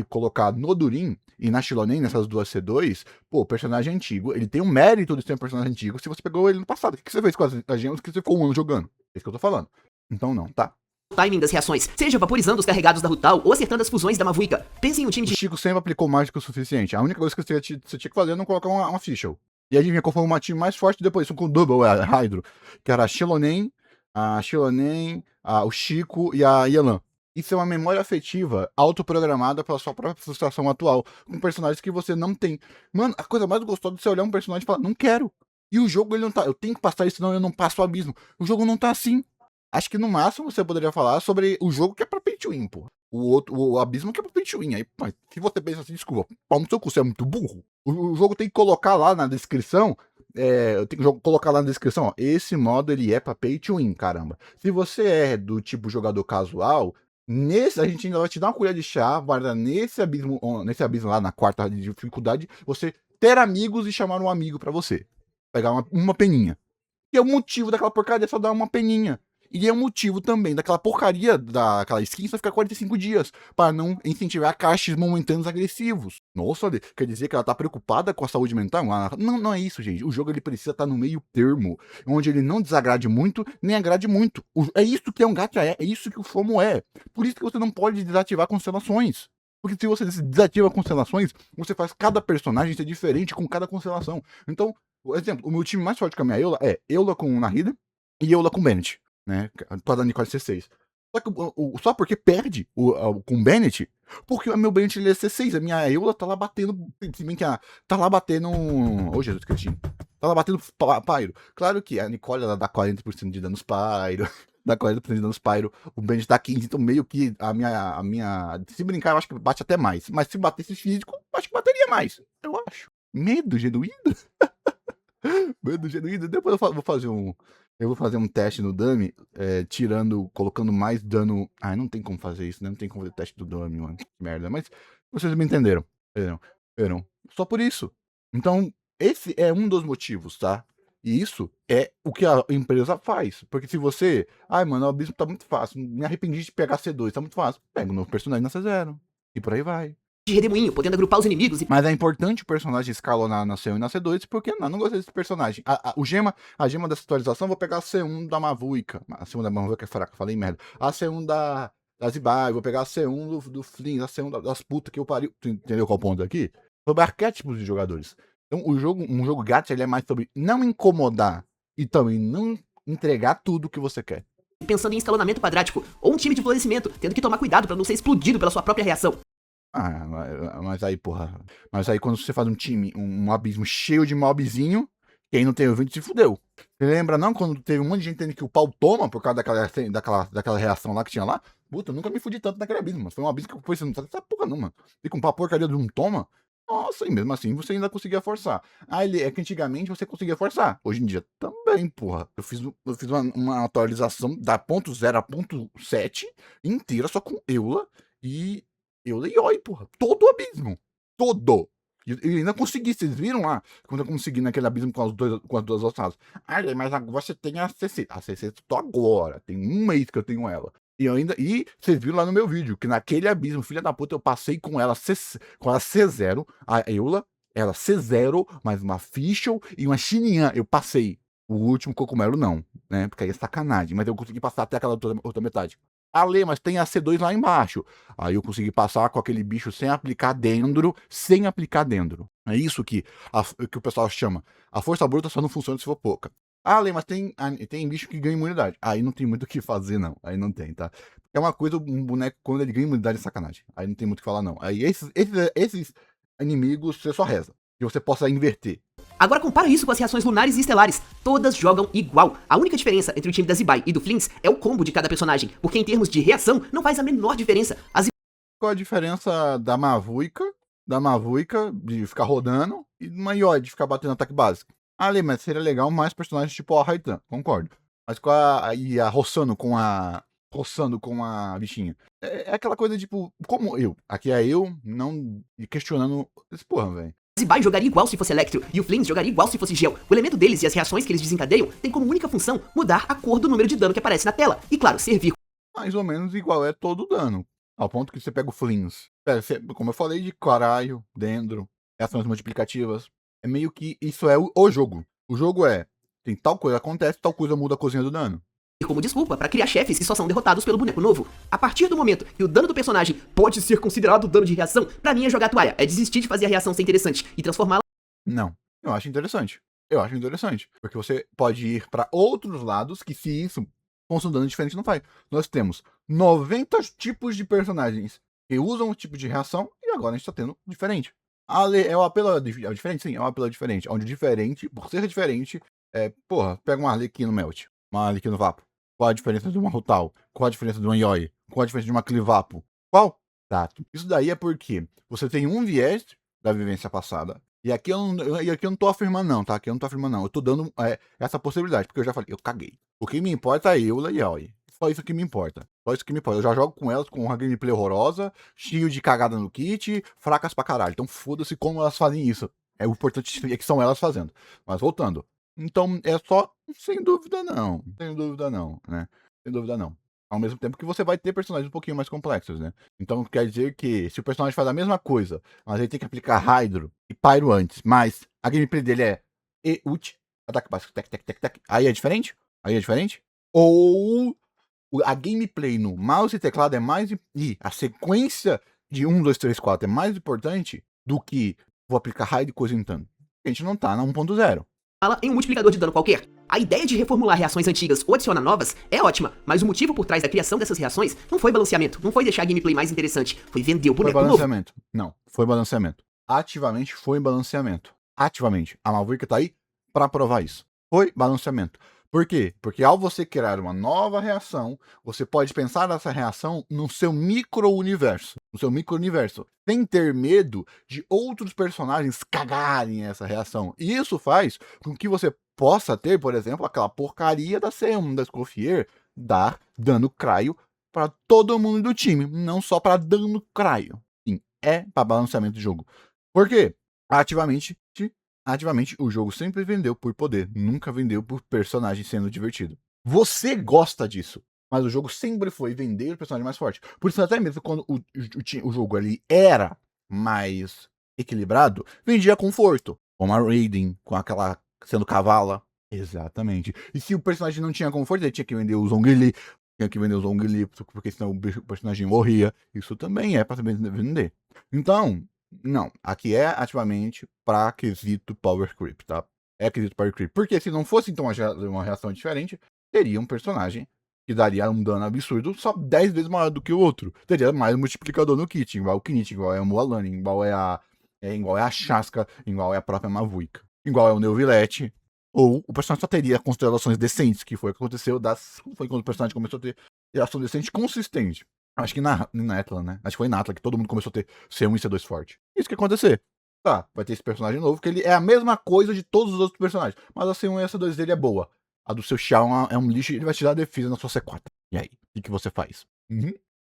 colocar no Durin e na Shilonen, nessas duas C2, pô, o personagem antigo, ele tem um mérito de ser um personagem antigo se você pegou ele no passado. O que você fez com as gemas que você ficou um ano jogando? É isso que eu tô falando. Então não, tá? timing das reações, seja vaporizando os carregados da Rutal ou acertando as fusões da Mavuika. Pense em um time O de Chico sempre aplicou mágica o suficiente. A única coisa que você tinha que fazer é não colocar uma Fischl. E adivinha qual foi o time mais forte depois? Com o Double Hydro. Que era a Shilonen, o Chico e a Yelan. Isso é uma memória afetiva autoprogramada pela sua própria frustração atual, com personagens que você não tem. Mano, a coisa mais gostosa de você olhar um personagem e falar, não quero. E o jogo, ele não tá. Eu tenho que passar isso, senão eu não passo o abismo. O jogo não tá assim. Acho que no máximo você poderia falar sobre o jogo que é pra pay to win, pô. O abismo que é pra pay to win. Aí, mas, se você pensa assim, desculpa, pau no seu cu, você é muito burro. O jogo tem que colocar lá na descrição. Eu tenho que colocar lá na descrição, ó. Esse modo ele é pra pay to win, caramba. Se você é do tipo jogador casual, a gente ainda vai te dar uma colher de chá, guardar nesse abismo lá na quarta de dificuldade, você ter amigos e chamar um amigo pra você. Pegar uma peninha. E é o motivo daquela porcaria só dar uma peninha. E é o motivo também daquela porcaria daquela skin só ficar 45 dias, para não incentivar caixas momentâneos agressivos. Nossa, quer dizer que ela tá preocupada com a saúde mental? Não é isso, gente. O jogo ele precisa estar no meio termo, onde ele não desagrade muito, nem agrade muito. É isso que é um gacha, é isso que o FOMO é. Por isso que você não pode desativar constelações. Porque se você desativa constelações, você faz cada personagem ser diferente com cada constelação. Então, por exemplo, o meu time mais forte com a minha Eula é Eula com Nahida e Eula com Bennett, né? Com a da Nicole C6. Só, que, só porque perde com o Bennett, porque o meu Bennett ele é C6, a minha Eula tá lá batendo, se bem que tá lá batendo, ô Jesus Cristinho, tá lá batendo Pyro. Claro que a Nicole ela dá 40% de danos Pyro, dá 40% de danos Pyro, o Bennett dá 15%, então meio que a minha, se brincar eu acho que bate até mais, mas se batesse físico, acho que bateria mais, eu acho. Medo genuíno? Medo genuíno, depois eu vou fazer Eu vou fazer um teste no dummy, colocando mais dano. Ah, não tem como fazer isso, né? Não tem como fazer teste do dummy, mano. Que merda. Mas vocês me entenderam. Entenderam? Só por isso. Então, esse é um dos motivos, tá? E isso é o que a empresa faz. Porque se você. Ai, mano, o abismo tá muito fácil. Me arrependi de pegar C2, tá muito fácil. Pega um novo personagem na C0. E por aí vai. De redemoinho, podendo agrupar os inimigos e Mas é importante o personagem escalonar na C1 e na C2, porque não gostei desse personagem. A gema dessa atualização, vou pegar a C1 da Mavuika. A C1 da Mavuika é fraca, falei merda. A C1 da Zibai, vou pegar a C1 do Flynn, a C1 das putas que eu pariu. Tu entendeu qual o ponto aqui? Sobre arquétipos de jogadores. Então, um jogo gacha, ele é mais sobre não incomodar e também não entregar tudo que você quer. pensando em escalonamento quadrático, ou um time de florescimento, tendo que tomar cuidado pra não ser explodido pela sua própria reação. Ah, mas aí, porra. Mas aí quando você faz um time, um abismo cheio de mobzinho, quem não tem o 20 se fudeu. Você lembra não quando teve um monte de gente tendo que o pau toma por causa daquela reação lá que tinha lá? Puta, eu nunca me fudi tanto naquele abismo, mas foi um abismo que eu pensei, não tá essa porra não, mano. E com a porcaria de um toma, nossa, e mesmo assim você ainda conseguia forçar. Ah, é que antigamente você conseguia forçar. Hoje em dia também, porra. Eu fiz uma atualização da ponto 0 a ponto 7 inteira só com Eula e Yoi, porra. Todo o abismo. Todo. E ainda consegui, vocês viram lá? Quando eu consegui naquele abismo com as duas ossadas. Ah, mas agora você tem a CC. A CC tô agora. Tem um mês que eu tenho ela. E vocês viram lá no meu vídeo, que naquele abismo, filha da puta, eu passei com ela C0, a Eula, ela C0, mais uma Fischl e uma Xinyan. Eu passei. O último cogumelo não, né? Porque aí é sacanagem. Mas eu consegui passar até aquela outra metade. Ale, mas tem a C2 lá embaixo. Aí eu consegui passar com aquele bicho sem aplicar dendro. É isso que o pessoal chama. A força bruta só não funciona se for pouca. Ale, mas tem bicho que ganha imunidade. Aí não tem muito o que fazer, não. Aí não tem, tá? É uma coisa, um boneco, quando ele ganha imunidade, é sacanagem. Aí não tem muito o que falar, não. Aí esses inimigos, você só reza. Que você possa inverter. Agora compara isso com as reações lunares e estelares. Todas jogam igual. A única diferença entre o time da Zibai e do Flins é o combo de cada personagem, porque em termos de reação não faz a menor diferença. Qual a diferença da Mavuika de ficar rodando e do Mayoi de ficar batendo ataque básico? Ali, mas seria legal mais personagens tipo a Raitan, concordo. Mas com a roçando com a bichinha. É aquela coisa tipo, como eu. Aqui é eu não questionando esse porra, velho. Zibai jogaria igual se fosse Electro, e o Flins jogaria igual se fosse Gel. O elemento deles e as reações que eles desencadeiam tem como única função mudar a cor do número de dano que aparece na tela. E claro, servir Mais ou menos igual é todo o dano. Ao ponto que você pega o Flins. Como eu falei de caralho, dendro, reações multiplicativas. É meio que isso é o jogo. O jogo tem tal coisa acontece, tal coisa muda a cozinha do dano. como desculpa pra criar chefes que só são derrotados pelo boneco novo. A partir do momento que o dano do personagem pode ser considerado dano de reação, pra mim é jogar a toalha, é desistir de fazer a reação ser interessante e transformá-la. Não, eu acho interessante. Porque você pode ir pra outros lados que se isso fosse um dano diferente não faz. Nós temos 90 tipos de personagens que usam um tipo de reação e agora a gente tá tendo diferente. O apelo é diferente? Sim, é um apelo diferente. Onde diferente, por ser diferente, pega um Arlequino Melt, uma Arlequino Vapo. Qual a diferença de uma Rutal? Qual a diferença de uma Yoi? Qual a diferença de uma Clivapo? Qual? Tá. Isso daí é porque você tem um viés da vivência passada. E aqui eu não tô afirmando não, tá? Aqui eu não tô afirmando não. Eu tô dando essa possibilidade, porque eu já falei, eu caguei. O que me importa é Eula e Yoi. Só isso que me importa. Eu já jogo com elas com uma gameplay horrorosa, cheio de cagada no kit, fracas pra caralho. Então foda-se como elas fazem isso. O importante é que são elas fazendo. Mas voltando. Então é só, sem dúvida não, né? Sem dúvida não. Ao mesmo tempo que você vai ter personagens um pouquinho mais complexos, né? Então quer dizer que se o personagem faz a mesma coisa, mas ele tem que aplicar Hydro e Pyro antes, mas a gameplay dele é ult, ataque básico, tec. Aí é diferente? Ou a gameplay no mouse e teclado é mais. E a sequência de 1, 2, 3, 4 é mais importante do que vou aplicar raid e coisa em tanto. A gente não tá na 1.0. Em um multiplicador de dano qualquer. A ideia de reformular reações antigas ou adicionar novas é ótima, mas o motivo por trás da criação dessas reações não foi balanceamento, não foi deixar a gameplay mais interessante, foi vender o boneco Foi novo. balanceamento. Não, foi balanceamento. Ativamente foi balanceamento. Ativamente. A Mavuika tá aí pra provar isso. Foi balanceamento. Por quê? Porque ao você criar uma nova reação, você pode pensar nessa reação no seu micro-universo, sem ter medo de outros personagens cagarem essa reação. E isso faz com que você possa ter, por exemplo, aquela porcaria da C1 da Escoffier dar dano craio para todo mundo do time, não só para dano craio. Sim, é para balanceamento de jogo. Por quê? Ativamente, o jogo sempre vendeu por poder, nunca vendeu por personagem sendo divertido. Você gosta disso, mas o jogo sempre foi vender o personagem mais forte. Por isso, até mesmo quando o jogo ali era mais equilibrado, vendia conforto. Como a Raiden, com aquela sendo cavala. Exatamente. E se o personagem não tinha conforto, ele tinha que vender o Zhongli, porque senão o personagem morria. Isso também é pra saber vender. Então, não, aqui é ativamente pra quesito Power Creep, tá? É quesito Power Creep. Porque se não fosse então uma reação diferente, teria um personagem que daria um dano absurdo, só 10 vezes maior do que o outro. Teria mais multiplicador no kit, igual o Knit, igual é a Mualani, igual é a Shaska, igual é a própria Mavuika, igual é o Neuvillette. Ou o personagem só teria constelações decentes, que foi o que aconteceu foi quando o personagem começou a ter reação decente consistente. Acho que na Atlas, né? Acho que foi na Atlas que todo mundo começou a ter C1 e C2 forte. Isso que ia acontecer. Tá, vai ter esse personagem novo, que ele é a mesma coisa de todos os outros personagens. Mas a C1 e a C2 dele é boa. A do seu Xiao é um lixo e ele vai te dar defesa na sua C4. E aí? O que você faz?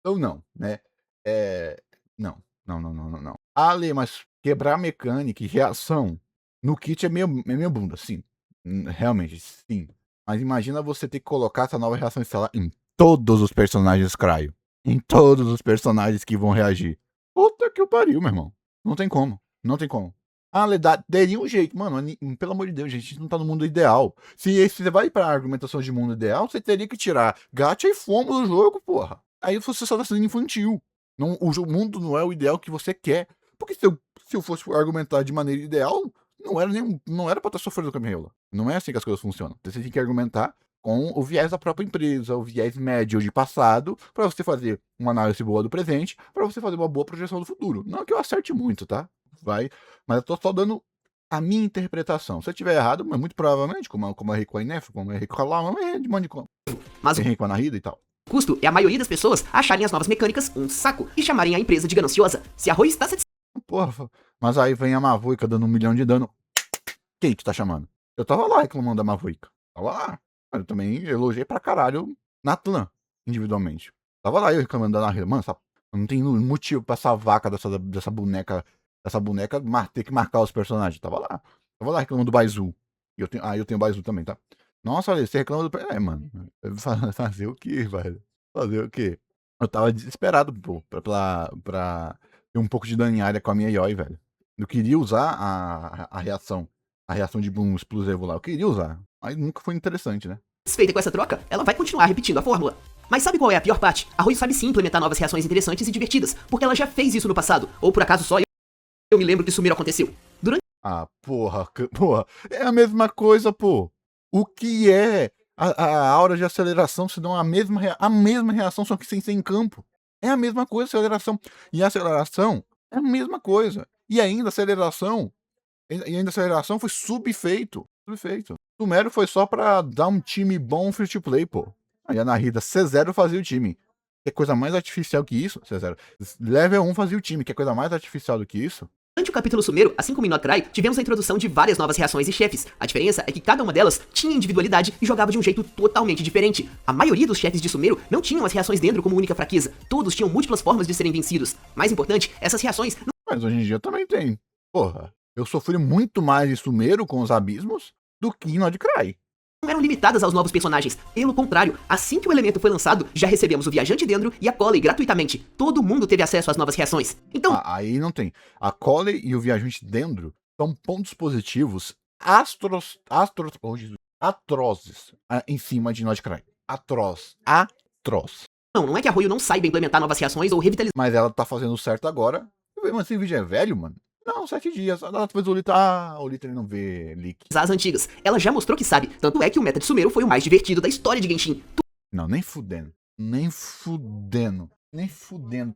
Ou não, né? Não. Ale, mas quebrar mecânica e reação no kit é meio bunda, sim. Realmente, sim. Mas imagina você ter que colocar essa nova reação estelar em todos os personagens Cryo. Em todos os personagens que vão reagir. Puta que o pariu, meu irmão. Não tem como. Teria um jeito. Mano, pelo amor de Deus, gente, a gente não tá no mundo ideal. Se você vai pra argumentação de mundo ideal, você teria que tirar gacha e fomo do jogo, porra. Aí você só tá sendo infantil. O mundo não é o ideal que você quer. Porque se eu fosse argumentar de maneira ideal, não era pra estar sofrendo com a minha rola. Não é assim que as coisas funcionam. Você tem que argumentar com o viés da própria empresa, o viés médio de passado, para você fazer uma análise boa do presente, para você fazer uma boa projeção do futuro. Não que eu acerte muito, tá? Mas eu tô só dando a minha interpretação. Se eu tiver errado, mas muito provavelmente, como é Rico Inef, como é Rico Lama, é de monte de como. Mas Tem Rico na Rida e tal. o custo é a maioria das pessoas acharem as novas mecânicas um saco e chamarem a empresa de gananciosa. Se a Rui está satisfeita. Porra, mas aí vem a Mavuika dando 1 milhão de dano. Quem tu tá chamando? Eu tava lá reclamando da Mavuika. Tava lá. Eu também elogiei pra caralho Natlan, individualmente. Tava lá eu reclamando da Narita. Mano, não tem motivo pra essa vaca dessa boneca ter que marcar os personagens. Tava lá reclamando do Baizu. E eu tenho o Baizu também, tá? Nossa, olha, você reclama do... mano. Fazer o quê, velho? Fazer o quê? Eu tava desesperado, pô, pra ter um pouco de dano em área com a minha Yoi, velho. Eu queria usar a reação de Boom explosivo lá. Eu queria usar. Mas nunca foi interessante, né? Satisfeita com essa troca, ela vai continuar repetindo a fórmula. Mas sabe qual é a pior parte? A Rui sabe sim implementar novas reações interessantes e divertidas, porque ela já fez isso no passado. Ou por acaso só eu me lembro que Sumiro aconteceu. Durante Ah, porra. É a mesma coisa, pô. O que é a aura de aceleração se não a mesma reação, só que sem ser em campo? É a mesma coisa, aceleração. E a aceleração é a mesma coisa. E ainda a aceleração foi subfeito. O Mero foi só pra dar um time bom free to play, pô. Aí a Narita C0 fazia o time. Quer coisa mais artificial que isso? C0. Level 1 fazia o time. Quer coisa mais artificial do que isso? o capítulo Sumeru, assim como em Noctrai, tivemos a introdução de várias novas reações e chefes. A diferença é que cada uma delas tinha individualidade e jogava de um jeito totalmente diferente. A maioria dos chefes de Sumeru não tinham as reações dentro como única fraqueza. Todos tinham múltiplas formas de serem vencidos. Mais importante, essas reações Mas hoje em dia também tem. Porra, eu sofri muito mais em Sumeru com os abismos do que em Nodcry. não eram limitadas aos novos personagens. Pelo contrário, assim que o elemento foi lançado, já recebemos o Viajante Dendro e a Collei gratuitamente. Todo mundo teve acesso às novas reações. Então, Aí não tem. A Collei e o Viajante Dendro são pontos positivos atrozes em cima de Nodcry. Atroz. não é que a Royo não saiba implementar novas reações ou revitalizar Mas ela tá fazendo certo agora. Mas esse vídeo é velho, mano? Não, 7 dias. Depois o Lita ele não vê leak. as antigas. Ela já mostrou que sabe, tanto é que o meta de Sumeru foi o mais divertido da história de Genshin. Não, nem fudendo.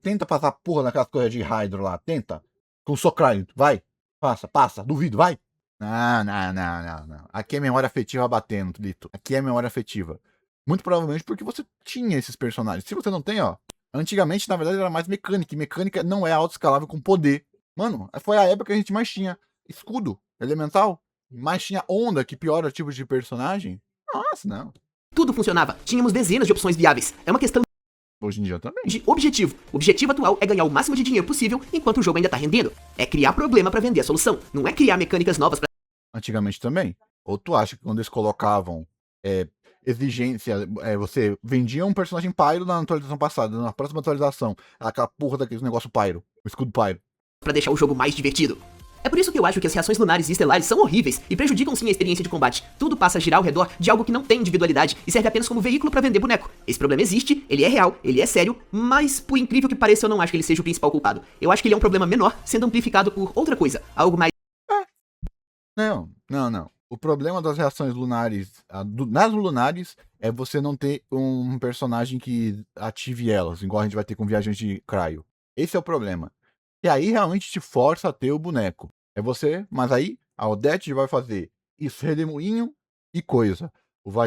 Tenta passar porra naquelas coisas de Hydro lá. Tenta. Com o Socraio. Vai. Passa. Duvido. Vai. Não. Aqui é memória afetiva batendo, Lito. Aqui é memória afetiva. Muito provavelmente porque você tinha esses personagens. Se você não tem, ó. Antigamente, na verdade, era mais mecânica. E mecânica não é autoescalável com poder. Mano, foi a época que a gente mais tinha escudo elemental. Mais tinha onda, que piora tipos de personagem. Nossa, não. Tudo funcionava, tínhamos dezenas de opções viáveis. É uma questão Hoje em dia também. de objetivo. O objetivo atual é ganhar o máximo de dinheiro possível enquanto o jogo ainda tá rendendo. É criar problema pra vender a solução, não é criar mecânicas novas pra Antigamente também. Ou tu acha que quando eles colocavam exigência, você vendia um personagem Pyro na atualização passada, na próxima atualização, aquela porra daquele negócio Pyro, o escudo Pyro. deixar o jogo mais divertido. É por isso que eu acho que as reações lunares e estelares são horríveis e prejudicam sim a experiência de combate. Tudo passa a girar ao redor de algo que não tem individualidade e serve apenas como veículo pra vender boneco. Esse problema existe, ele é real, ele é sério, mas por incrível que pareça eu não acho que ele seja o principal culpado. Eu acho que ele é um problema menor, sendo amplificado por outra coisa, algo mais Não. O problema das reações lunares, nas lunares, é você não ter um personagem que ative elas, igual a gente vai ter com Viajante de Cryo. Esse é o problema. E aí realmente te força a ter o boneco. É você, mas aí a Odete vai fazer isso, redemoinho e coisa.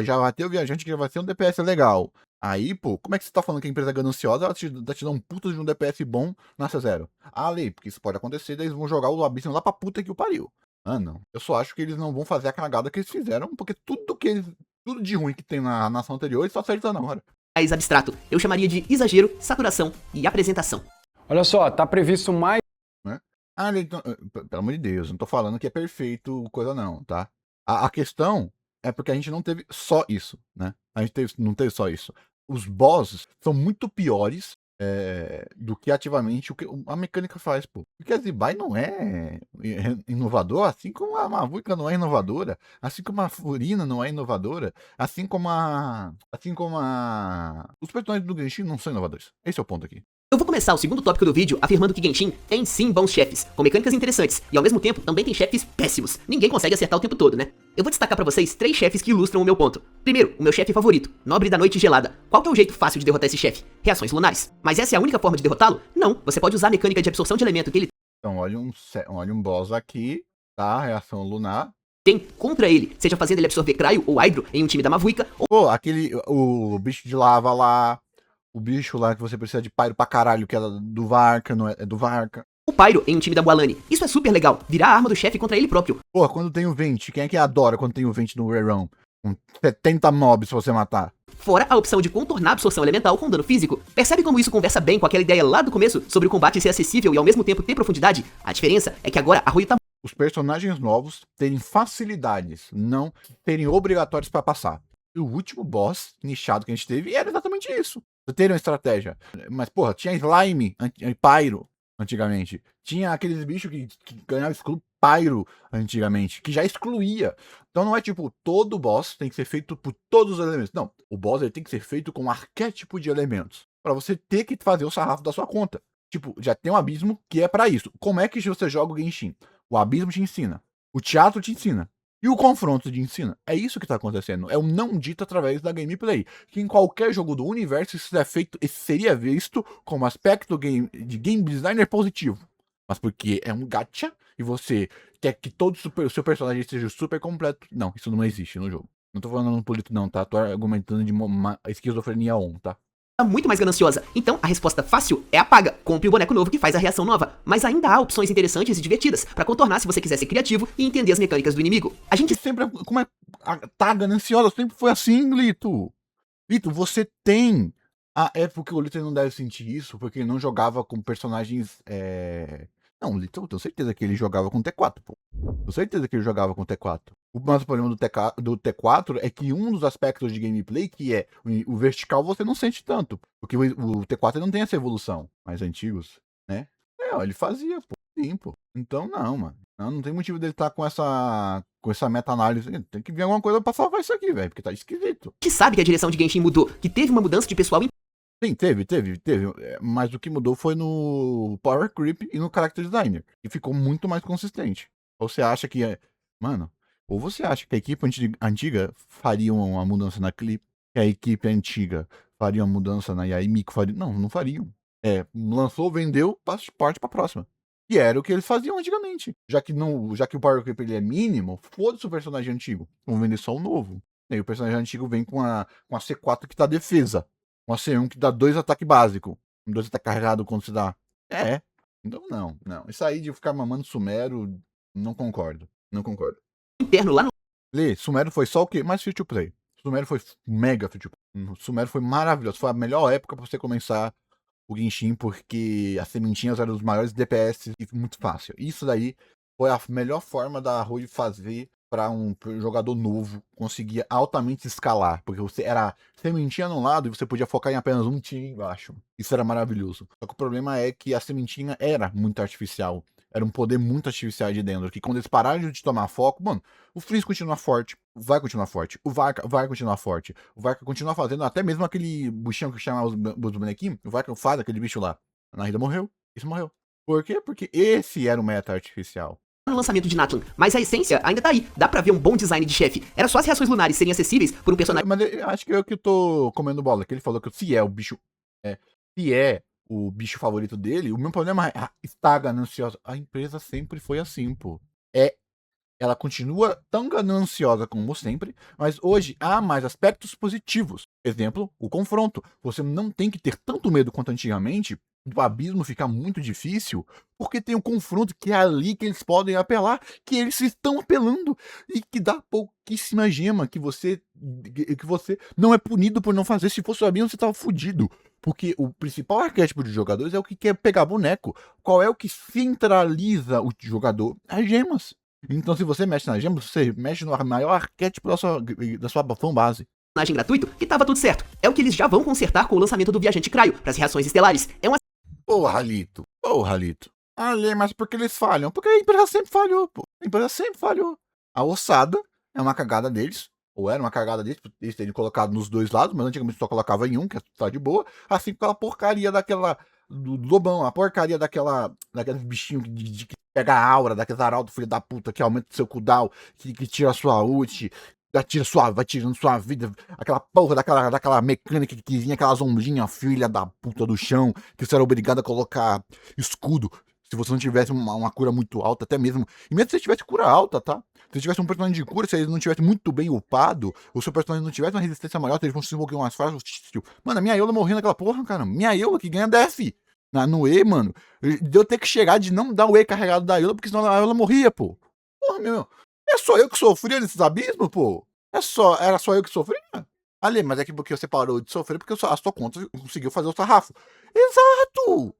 Já vai ter o Viajante que já vai ser um DPS legal. Aí, pô, como é que você tá falando que a empresa é gananciosa? Ela te dá um puta de um DPS bom na C0. Ah, Lei, porque isso pode acontecer, daí eles vão jogar o Abyssin lá pra puta que o pariu. Ah, não. Eu só acho que eles não vão fazer a cagada que eles fizeram, porque tudo de ruim que tem na nação anterior, eles só acertam agora. abstrato. Eu chamaria de exagero, saturação e apresentação. Olha só, tá previsto mais. Né? Ah, então, pelo amor de Deus, não tô falando que é perfeito coisa não, tá? A questão é porque a gente não teve só isso, né? Não teve só isso. Os bosses são muito piores do que ativamente o que a mecânica faz, pô. Porque a Zibai não é inovador, assim como a Mavuika não é inovadora, assim como a Furina não é inovadora, assim como os personagens do Genshin não são inovadores. Esse é o ponto aqui. Eu vou começar o segundo tópico do vídeo afirmando que Genshin tem sim bons chefes, com mecânicas interessantes, e ao mesmo tempo também tem chefes péssimos. Ninguém consegue acertar o tempo todo, né? Eu vou destacar pra vocês 3 chefes que ilustram o meu ponto. Primeiro, o meu chefe favorito, Nobre da Noite Gelada. Qual que é o jeito fácil de derrotar esse chefe? Reações lunares. Mas essa é a única forma de derrotá-lo? Não, você pode usar a mecânica de absorção de elemento que ele Então, olha um boss aqui, tá? Reação lunar. tem contra ele, seja fazendo ele absorver Cryo ou Hydro em um time da Mavuika, Pô, o bicho de lava lá, o bicho lá que você precisa de pyro pra caralho, que é do Varka, não é do Varka. ou Pyro em um time da Boalani. Isso é super legal, virar a arma do chefe contra ele próprio. Pô, quando tem o Vente, quem é que adora quando tem o Vente no Rerun? Com 70 mobs se você matar. Fora a opção de contornar a absorção elemental com dano físico. Percebe como isso conversa bem com aquela ideia lá do começo sobre o combate ser acessível e ao mesmo tempo ter profundidade? A diferença é que agora a Rui tá Os personagens novos terem facilidades, não terem obrigatórios pra passar. E o último boss nichado que a gente teve era exatamente isso. Você ter uma estratégia. Mas, porra, tinha Slime, Pyro, antigamente. Tinha aqueles bichos que ganhavam exclu Pyro, antigamente, que já excluía. Então não é tipo, todo boss tem que ser feito por todos os elementos. Não, o boss ele tem que ser feito com um arquétipo de elementos. Pra você ter que fazer o sarrafo da sua conta. Tipo, já tem um abismo que é pra isso. Como é que você joga o Genshin? O abismo te ensina. O teatro te ensina. E o confronto te ensina. É isso que tá acontecendo. É o não dito através da gameplay. Que em qualquer jogo do universo isso é feito, isso seria visto como aspecto de game designer positivo. Mas porque é um gacha e você quer que todo o seu personagem seja super completo. Não, isso não existe no jogo. Não tô falando no político não, tá? Tô argumentando de uma esquizofrenia 1, tá? muito mais gananciosa. Então, a resposta fácil é apaga. Compre o boneco novo que faz a reação nova. Mas ainda há opções interessantes e divertidas pra contornar se você quiser ser criativo e entender as mecânicas do inimigo. A gente sempre, como é, tá gananciosa, sempre foi assim, Lito. Lito, você tem... é porque o Lito não deve sentir isso, porque ele não jogava com personagens, Não, Lito, eu tenho certeza que ele jogava com T4, pô. Tenho certeza que ele jogava com T4. Mas o problema do T4 é que um dos aspectos de gameplay, que é o vertical, você não sente tanto. Porque o T4 não tem essa evolução mais antigos, né? Ele fazia, pô. Sim, pô. Então não, mano. Não tem motivo dele estar com essa meta-análise. Tem que vir alguma coisa pra salvar isso aqui, velho. Porque tá esquisito. sabe que a direção de Genshin mudou, que teve uma mudança de pessoal. Sim, teve. Mas o que mudou foi no Power Creep e no Character Designer. E ficou muito mais consistente. Ou você acha que... Mano, ou você acha que a equipe antiga faria uma mudança na Clip, que a equipe antiga faria uma mudança na Yaimiko? Não fariam. Lançou, vendeu, parte pra próxima. Que era o que eles faziam antigamente. Já que o Power Creep ele é mínimo, foda-se o personagem antigo. Vamos vender só o novo. E aí o personagem antigo vem com a C4 que dá defesa. Com a C1 que dá 2 ataques básicos. 2 ataques carregados quando se dá. Então não. Isso aí de ficar mamando Sumero, não concordo. Não concordo. interno lá no Lê, Sumero foi só o quê? Mais free to play. Sumero foi mega free to play. Sumero foi maravilhoso. Foi a melhor época pra você começar o Genshin, porque as sementinhas eram os maiores DPS e muito fácil. Isso daí foi a melhor forma da Rui fazer para um jogador novo conseguir altamente escalar, porque você era sementinha num lado e você podia focar em apenas um tiro embaixo. Isso era maravilhoso. Só que o problema é que a sementinha era muito artificial. Era um poder muito artificial de dentro, que quando eles pararam de tomar foco, mano, o Freeze continua forte, vai continuar forte, o Varka vai continuar forte, o Varka continua fazendo até mesmo aquele bichinho que chama os bonequinhos, o Varka faz aquele bicho lá. A Nahida morreu, isso morreu. Por quê? Porque esse era o meta artificial. lançamento de Natlan, mas a essência ainda tá aí. Dá pra ver um bom design de chefe. Era só as reações lunares serem acessíveis por um personagem Mas eu acho que eu que tô comendo bola, que ele falou que se é o bicho, se é o bicho favorito dele, o meu problema é está gananciosa. A empresa sempre foi assim, pô. Ela continua tão gananciosa como sempre, mas hoje há mais aspectos positivos. Exemplo, o confronto. Você não tem que ter tanto medo quanto antigamente do abismo ficar muito difícil, porque tem um confronto que é ali que eles podem apelar, que eles estão apelando, e que dá pouquíssima gema, que você não é punido por não fazer. Se fosse o abismo, você tava fudido. Porque o principal arquétipo de jogadores é o que quer pegar boneco. Qual é o que centraliza o jogador? As gemas. Então, se você mexe na gema, você mexe no maior arquétipo da sua fanbase. gratuito que tava tudo certo. É o que eles já vão consertar com o lançamento do Viajante Craio pras reações estelares. É um Porra, Lito. Ali, mas por que eles falham? Porque a empresa sempre falhou, pô. A empresa sempre falhou. A ossada é uma cagada deles. Ou era uma cagada deles, por eles terem colocado nos dois lados, mas antigamente só colocava em um, que tá de boa. Assim com aquela porcaria daquela. Do lobão, a porcaria daqueles bichinhos que pega a aura, daqueles arautos filho da puta, que aumenta o seu cooldown, que tira a sua ult, vai tirando sua vida, aquela porra daquela mecânica que vinha aquelas ondinhas, filha da puta do chão, que você era obrigado a colocar escudo se você não tivesse uma cura muito alta, até mesmo. E mesmo se você tivesse cura alta, tá? Se você tivesse um personagem de cura, se ele não tivesse muito bem upado, ou se o personagem não tivesse uma resistência maior, se eles vão se um pouquinho mais fácil. Mano, a minha Eula morrendo naquela porra, cara. Minha Eula que ganha def no E, mano. Deu ter que chegar de não dar o E carregado da Eula, porque senão a Eula morria, pô. Porra, meu. É só eu que sofria nesses abismos, pô? Era só eu que sofria? Ali, mas é que porque você parou de sofrer porque a sua conta conseguiu fazer o sarrafo. Exato!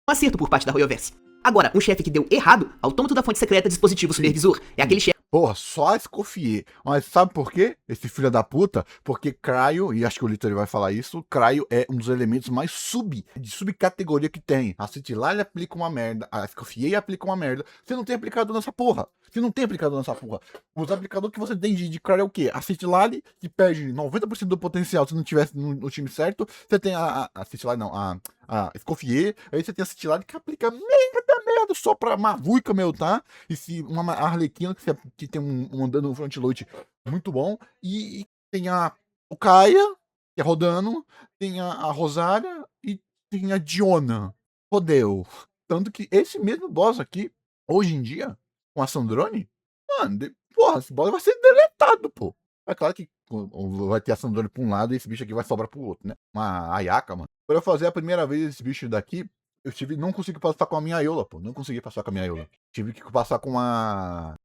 acerto por parte da Royoverse. Agora, um chefe que deu errado, autômato da fonte secreta dispositivo supervisor, é aquele chefe Porra, só escofiei. Mas sabe por quê? Esse filho da puta? Porque Cryo, e acho que o Lito vai falar isso, Cryo é um dos elementos mais de subcategoria que tem. A Citilale aplica uma merda, a Escofiei aplica uma merda. Você não tem aplicador nessa porra. Os aplicadores que você tem de Cryo é o quê? A Citilale, que perde 90% do potencial se não tivesse no time certo. Você tem a Citilale, não, a Escofiei. Aí você tem a Citilale que aplica merda só pra mavuica, meu, tá? E se uma Arlequina que tem um dano no frontload muito bom. E tem o Kaia, que é rodando. Tem a Rosária e tem a Diona. Rodeu. Tanto que esse mesmo boss aqui, hoje em dia, com a Sandrone, mano, porra, esse boss vai ser deletado, pô. É claro que vai ter a Sandrone pra um lado e esse bicho aqui vai sobrar pro outro, né? Uma Ayaka, mano. Pra eu fazer a primeira vez esse bicho daqui, não consegui passar com a minha Eula, pô. Não consegui passar com a minha Eula. Tive que passar com a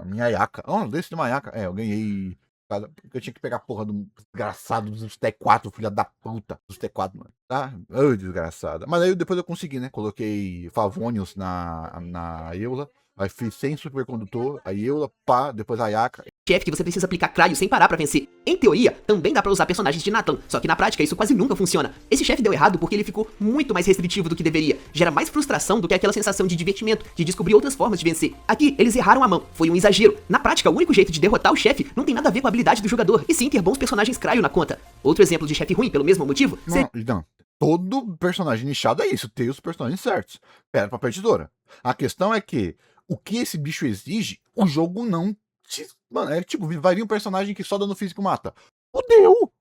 minha Ayaka. Desse de uma Ayaka. Eu ganhei. Porque eu tinha que pegar a porra do desgraçado dos T4, filha da puta. Dos T4, mano. Tá? Desgraçada. Mas aí depois eu consegui, né? Coloquei Favonius na Eula. Aí fiz sem supercondutor. Aí Eula, pá. Depois a Ayaka. chefe que você precisa aplicar Cryo sem parar pra vencer. Em teoria, também dá pra usar personagens de Natlan, só que na prática isso quase nunca funciona. Esse chefe deu errado porque ele ficou muito mais restritivo do que deveria. Gera mais frustração do que aquela sensação de divertimento, de descobrir outras formas de vencer. Aqui, eles erraram a mão, foi um exagero. Na prática, o único jeito de derrotar o chefe não tem nada a ver com a habilidade do jogador, e sim ter bons personagens Cryo na conta. Outro exemplo de chefe ruim, pelo mesmo motivo, Não. Todo personagem nichado é isso, ter os personagens certos. Pera pra partidora. A questão é que o que esse bicho exige, o jogo não. Mano, é tipo, vai vir um personagem que só dano físico mata. Fudeu!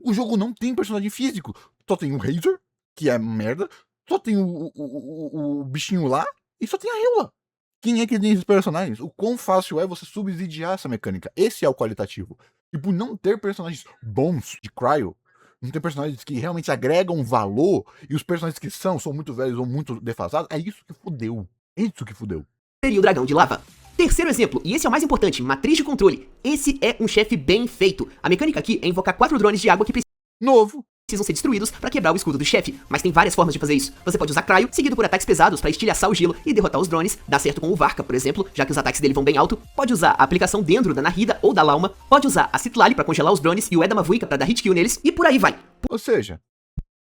O jogo não tem personagem físico. Só tem um Razor, que é merda. Só tem o bichinho lá e só tem a Eula. Quem é que tem esses personagens? O quão fácil é você subsidiar essa mecânica? Esse é o qualitativo. E por não ter personagens bons de Cryo, não ter personagens que realmente agregam valor, e os personagens que são muito velhos ou muito defasados, é isso que fudeu. É isso que fudeu. Seria o dragão de lava. Terceiro exemplo, e esse é o mais importante, matriz de controle. Esse é um chefe bem feito. A mecânica aqui é invocar 4 drones de água que Novo. precisam ser destruídos para quebrar o escudo do chefe, mas tem várias formas de fazer isso. Você pode usar Cryo, seguido por ataques pesados para estilhaçar o gelo e derrotar os drones, dá certo com o Varka, por exemplo, já que os ataques dele vão bem alto. Pode usar a aplicação Dendro da Nahida ou da Lauma, pode usar a Citlali para congelar os drones e o Edamavuika para dar hit kill neles, e por aí vai. Ou seja,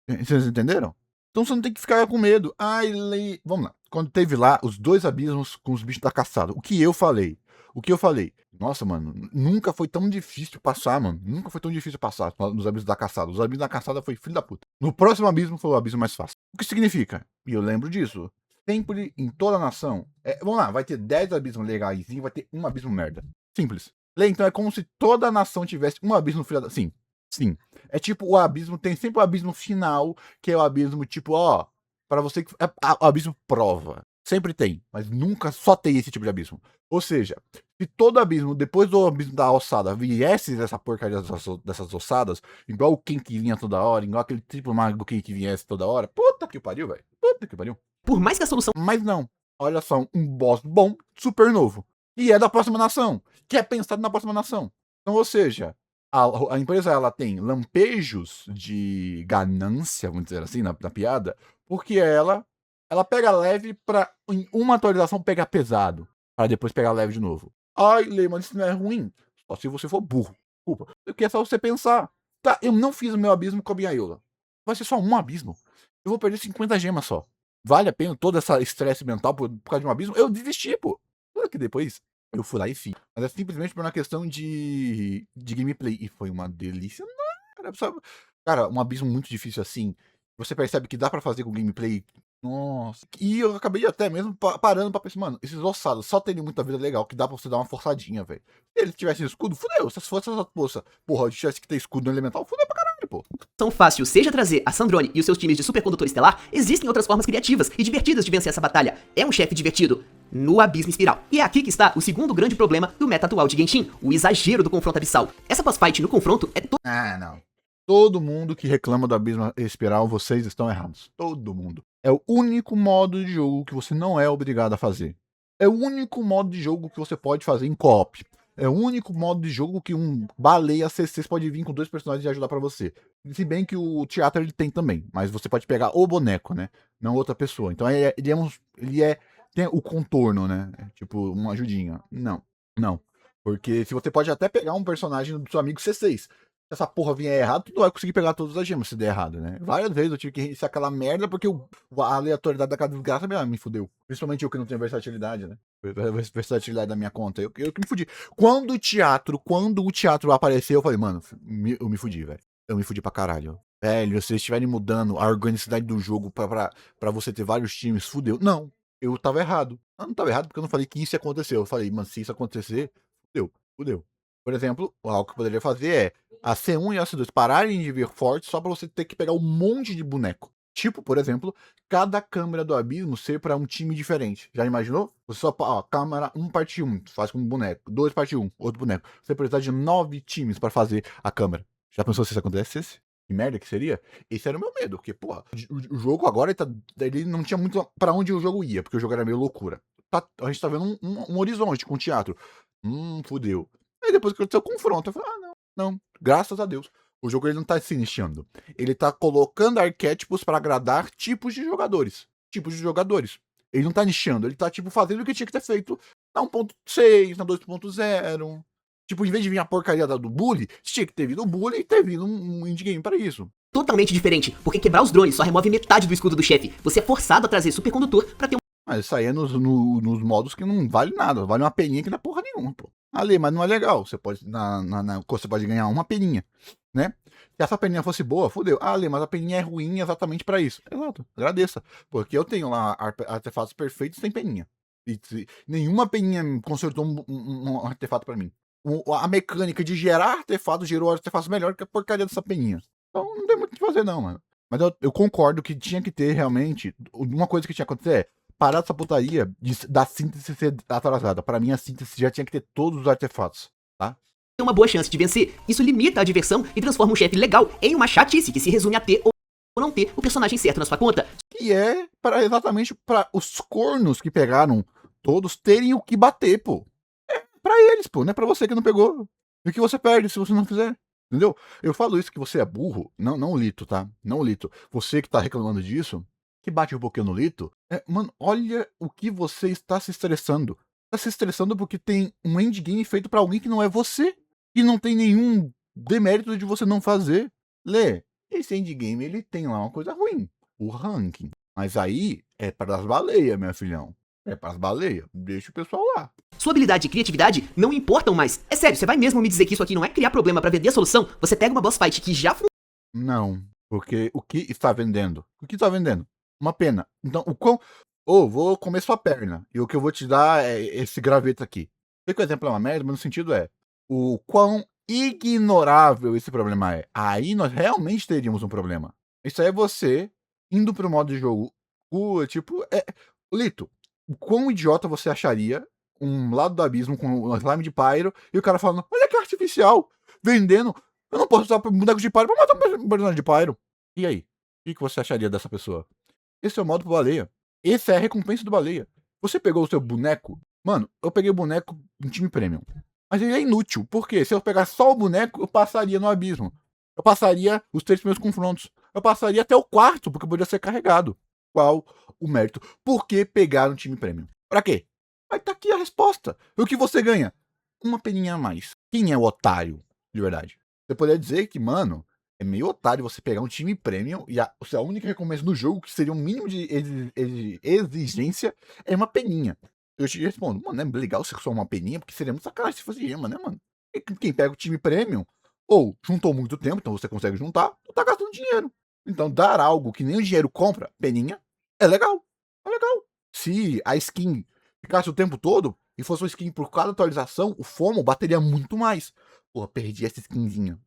vocês entenderam? Então você não tem que ficar com medo. Vamos lá. Quando teve lá os 2 abismos com os bichos da caçada, o que eu falei? Nossa, mano, nunca foi tão difícil passar, mano. Nunca foi tão difícil passar nos abismos da caçada. Os abismos da caçada foi filho da puta. No próximo abismo foi o abismo mais fácil. O que significa? E eu lembro disso. Sempre, em toda a nação. Vamos lá, vai ter 10 abismos legais e vai ter um abismo merda. Simples. Então é como se toda a nação tivesse um abismo filho da... Sim. É tipo o abismo, tem sempre o abismo final, que é o abismo tipo, ó, pra você que... o abismo prova. Sempre tem, mas nunca só tem esse tipo de abismo. Ou seja, se todo abismo, depois do abismo da ossada, viesse essa porcaria dessas ossadas, igual o Ken que vinha toda hora, igual aquele triplo mago do Ken que viesse toda hora, puta que pariu, velho. Puta que pariu. Por mais que a solução Mas não. Olha só, um boss bom, super novo. E é da próxima nação. Que é pensado na próxima nação. Então, ou seja, a empresa ela tem lampejos de ganância, vamos dizer assim, na piada, porque ela pega leve pra em uma atualização pegar pesado, para depois pegar leve de novo. Ai, Lê, mas isso não é ruim. Só se você for burro. Desculpa. Porque é só você pensar. Tá, eu não fiz o meu abismo com a minha Eula. Vai ser só um abismo. Eu vou perder 50 gemas só. Vale a pena todo esse estresse mental por causa de um abismo? Eu desisti, pô. Claro que depois eu fui lá e fiz. Mas é simplesmente por uma questão de gameplay. E foi uma delícia. Não, cara, um abismo muito difícil assim. Você percebe que dá pra fazer com gameplay. Nossa. E eu acabei até mesmo parando pra pensar, mano, esses ossados só tem muita vida legal que dá pra você dar uma forçadinha, velho. Se eles tivessem escudo, fudeu. Se fosse essa poça, porra, eu tivesse que ter escudo no elemental, fudeu pra caralho, pô. fácil seja trazer a Sandrone e os seus times de supercondutor estelar, existem outras formas criativas e divertidas de vencer essa batalha. É um chefe divertido no abismo espiral. E é aqui que está o segundo grande problema do meta atual de Genshin, o exagero do confronto abissal. Essa boss-fight no confronto é Não. Todo mundo que reclama do abismo espiral, vocês estão errados. Todo mundo. É o único modo de jogo que você não é obrigado a fazer. É o único modo de jogo que você pode fazer em co-op. É o único modo de jogo que um baleia CC pode vir com 2 personagens e ajudar pra você. Se bem que o teatro ele tem também, mas você pode pegar o boneco, né? Não outra pessoa. Então tem o contorno, né? É tipo uma ajudinha. Não. Porque se você pode até pegar um personagem do seu amigo C6. Se essa porra vier errado, tu não vai conseguir pegar todas as gemas se der errado, né? Várias vezes eu tive que reiniciar aquela merda porque a aleatoriedade da cada desgraça me fudeu. Principalmente eu que não tenho versatilidade, né? Versatilidade da minha conta. Eu que me fudi. Quando o teatro apareceu, eu falei, mano, eu me fudi, velho. Eu me fudi pra caralho. Velho, se vocês estiverem mudando a organicidade do jogo pra você ter vários times, fudeu. Não, eu tava errado. Eu não tava errado porque eu não falei que isso ia acontecer. Eu falei, mano, se isso acontecer, fudeu. Por exemplo, algo que eu poderia fazer é a C1 e a C2 pararem de vir fortes só pra você ter que pegar um monte de boneco. Tipo, por exemplo, cada câmera do abismo ser pra um time diferente. Já imaginou? Você só, câmera 1 parte 1, faz com um boneco. 2 parte 1, outro boneco. Você precisa de 9 times pra fazer a câmera. Já pensou se isso acontecesse? Que merda que seria? Esse era o meu medo, porque, porra, o jogo agora ele não tinha muito pra onde o jogo ia, porque o jogo era meio loucura. A gente tá vendo um horizonte com o teatro. Fudeu. Aí depois que aconteceu o confronto, eu falei, não, graças a Deus. O jogo ele não tá se nichando. Ele tá colocando arquétipos pra agradar tipos de jogadores. Ele não tá nichando, ele tá, tipo, fazendo o que tinha que ter feito na 1.6, na 2.0. Tipo, em vez de vir a porcaria do bully, tinha que ter vindo o bully e ter vindo um indie game pra isso. totalmente diferente, porque quebrar os drones só remove metade do escudo do chefe. Você é forçado a trazer supercondutor pra ter Mas isso aí é nos modos que não vale nada, vale uma peninha que não é porra nenhuma, pô. Ali, mas não é legal. Você pode, você pode ganhar uma peninha, né? Se essa peninha fosse boa, fodeu. Ali, mas a peninha é ruim exatamente pra isso. Exato, agradeça. Porque eu tenho lá artefatos perfeitos sem peninha. E nenhuma peninha consertou um artefato pra mim. A mecânica de gerar artefatos gerou artefatos melhor que a porcaria dessa peninha. Então não tem muito o que fazer, não, mano. Mas eu concordo que tinha que ter realmente. Uma coisa que tinha que acontecer é parar essa putaria da síntese ser atrasada. Pra mim, a síntese já tinha que ter todos os artefatos, tá? Tem uma boa chance de vencer. Isso limita a diversão e transforma um chefe legal em uma chatice que se resume a ter ou não ter o personagem certo na sua conta. Que é para exatamente para os cornos que pegaram todos terem o que bater, pô. É pra eles, pô, não é pra você que não pegou. E o que você perde se você não fizer. Entendeu? Eu falo isso que você é burro, não o Lito, tá? Não o Lito. Você que tá reclamando disso, que bate um pouquinho no Lito, mano, olha o que você está se estressando. Tá se estressando porque tem um endgame feito pra alguém que não é você. E não tem nenhum demérito de você não fazer. Lê, esse endgame ele tem lá uma coisa ruim, o ranking. Mas aí é para as baleias, meu filhão. É para as baleias. Deixa o pessoal lá. Sua habilidade e criatividade não importam mais. É sério, você vai mesmo me dizer que isso aqui não é criar problema pra vender a solução? Você pega uma boss fight que já funciona. Não, porque o que está vendendo? O que está vendendo? Uma pena. Então, o quão... vou comer sua perna. E o que eu vou te dar é esse graveto aqui. Sei que o exemplo é uma merda, mas no sentido é o quão ignorável esse problema é. Aí nós realmente teríamos um problema. Isso aí é você indo pro modo de jogo. Lito, o quão idiota você acharia um lado do abismo com um slime de pyro e o cara falando, olha que artificial, vendendo. Eu não posso usar boneco de pyro pra matar um personagem de pyro. E aí? O que você acharia dessa pessoa? Esse é o modo pro baleia. Essa é a recompensa do baleia. Você pegou o seu boneco? Mano, eu peguei o boneco em time premium. Mas ele é inútil. Por quê? Se eu pegar só o boneco, eu passaria no abismo. Eu passaria os 3 primeiros confrontos. Eu passaria até o quarto, porque podia ser carregado. Qual o mérito? Por que pegar um time premium? Pra quê? Mas tá aqui a resposta. O que você ganha? Uma peninha a mais. Quem é o otário, de verdade? Você poderia dizer que, mano, é meio otário você pegar um time premium e a única recompensa do jogo, que seria um mínimo de exigência, é uma peninha. Eu te respondo, mano, é legal ser só uma peninha, porque seria muito sacanagem se fosse gema, né, mano? E quem pega o time premium, ou juntou muito tempo, então você consegue juntar, ou tá gastando dinheiro. Então, dar algo que nem o dinheiro compra, peninha, é legal. É legal. Se a skin ficasse o tempo todo, e fosse uma skin por cada atualização, o FOMO bateria muito mais. Porra, perdi essa skinzinha.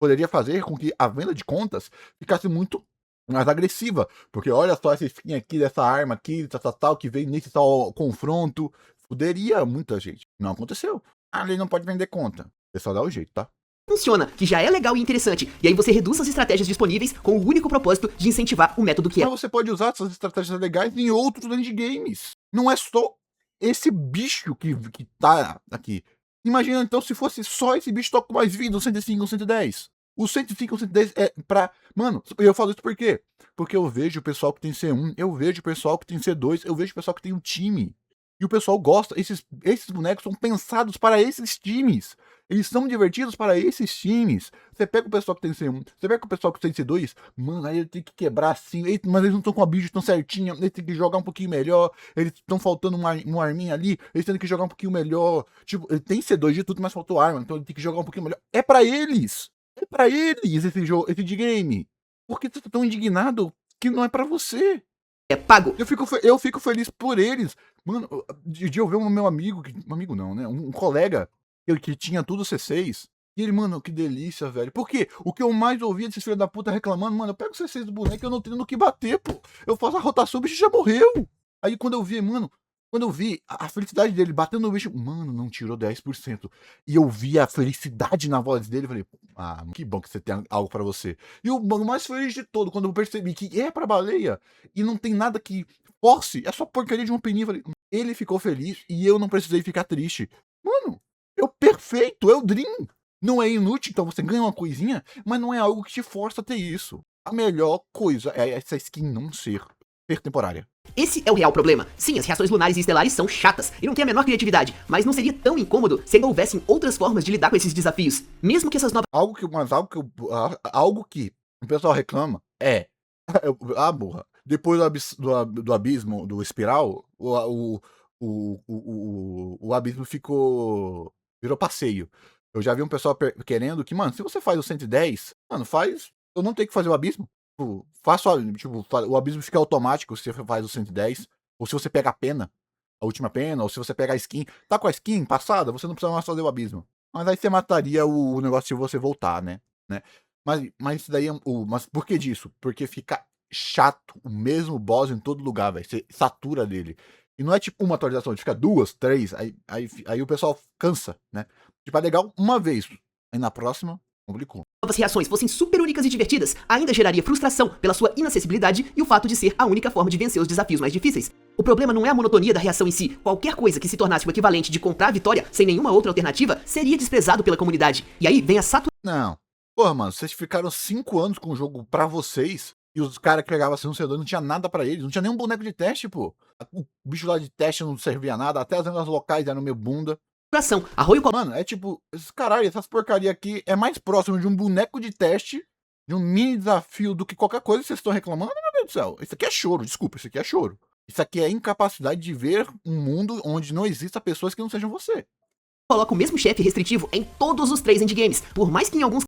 Poderia fazer com que a venda de contas ficasse muito mais agressiva. Porque olha só essa skin aqui, dessa arma aqui, tal, que veio nesse tal confronto. Poderia muita gente. Não aconteceu. Ali não pode vender conta. É só dar o jeito, tá? Funciona, que já é legal e interessante, e aí você reduz as estratégias disponíveis com o único propósito de incentivar o método que é. Mas você pode usar essas estratégias legais em outros endgames. Não é só esse bicho que tá aqui. Imagina então se fosse só esse bicho toca mais vida, o 105, o 110. O 105, o 110 é pra... Mano, eu falo isso por quê? Porque eu vejo o pessoal que tem C1, eu vejo o pessoal que tem C2, eu vejo o pessoal que tem um time. E o pessoal gosta. Esses bonecos são pensados para esses times. Eles são divertidos para esses times. Você pega o pessoal que tem C1, você pega o pessoal que tem C2, mano, aí ele tem que quebrar assim, mas eles não estão com a bicho tão certinha, eles têm que jogar um pouquinho melhor, eles estão faltando uma arminha ali, eles têm que jogar um pouquinho melhor. Tipo, ele tem C2 de tudo, mas faltou arma, então ele tem que jogar um pouquinho melhor. É pra eles! É pra eles esse jogo, esse de game. Por que você tá tão indignado que não é pra você? É pago. Eu fico feliz por eles. Mano, de eu ver um meu amigo, um amigo não, né? Um colega que tinha tudo C6. E ele, mano, que delícia, velho. Por quê? O que eu mais ouvia desses filhos da puta reclamando, mano, eu pego o C6 do boneco e eu não tenho no que bater, pô. Eu faço a rotação, o bicho já morreu. Aí quando eu vi, mano, quando eu vi a felicidade dele batendo no bicho, mano, não tirou 10%. E eu vi a felicidade na voz dele, eu falei, ah, que bom que você tem algo pra você. E o mais feliz de todo, quando eu percebi que é pra baleia e não tem nada que force, é só porcaria de uma peninha, eu falei, ele ficou feliz e eu não precisei ficar triste. Mano, é o perfeito, é o Dream. Não é inútil, então você ganha uma coisinha, mas não é algo que te força a ter isso. A melhor coisa é essa skin não ser temporária. Esse é o real problema. Sim, as reações lunares e estelares são chatas e não tem a menor criatividade, mas não seria tão incômodo se ainda houvessem outras formas de lidar com esses desafios. Mesmo que essas novas... Algo que o pessoal reclama é... burra. Depois do abismo, do espiral, o abismo virou passeio. Eu já vi um pessoal querendo que, mano, se você faz o 110, mano, eu não tenho que fazer o abismo. O abismo fica automático se você faz o 110, ou se você pega a pena, a última pena, ou se você pega a skin. Tá com a skin passada, você não precisa mais fazer o abismo. Mas aí você mataria o negócio se você voltar, né? Mas isso daí mas por que disso? Porque fica chato o mesmo boss em todo lugar, velho. Você satura dele. E não é tipo uma atualização, fica 2, 3, aí o pessoal cansa, né? Tipo, é legal uma vez. Aí na próxima, complicou. Novas reações fossem super únicas e divertidas, ainda geraria frustração pela sua inacessibilidade e o fato de ser a única forma de vencer os desafios mais difíceis. O problema não é a monotonia da reação em si. Qualquer coisa que se tornasse o equivalente de comprar a vitória sem nenhuma outra alternativa seria desprezado pela comunidade. E aí vem a Não. Porra, mano, vocês ficaram 5 anos com o jogo pra vocês e os caras que pegavam assim no servidor não tinha nada pra eles. Não tinha nenhum boneco de teste, pô. O bicho lá de teste não servia nada, até as lendas locais eram meio bunda. saturação. Arroio Mano, é tipo, caralho, essas porcaria aqui é mais próximo de um boneco de teste, de um mini desafio do que qualquer coisa que vocês estão reclamando. Meu Deus do céu, isso aqui é choro, desculpa, isso aqui é choro. Isso aqui é incapacidade de ver um mundo onde não exista pessoas que não sejam você. coloca o mesmo chefe restritivo em todos os 3 endgames, por mais que em alguns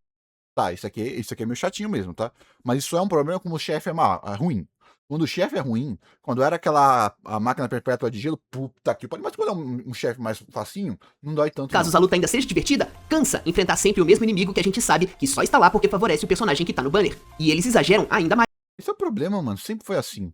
Tá, isso aqui é meio chatinho mesmo, tá? Mas isso é um problema quando o chefe é ruim. Quando o chefe é ruim, quando era a máquina perpétua de gelo, puta que pariu. Mas quando é um chefe mais facinho, não dói tanto. casos não. a luta ainda seja divertida, cansa enfrentar sempre o mesmo inimigo que a gente sabe que só está lá porque favorece o personagem que tá no banner. E eles exageram ainda mais, Esse é o problema, mano. Sempre foi assim.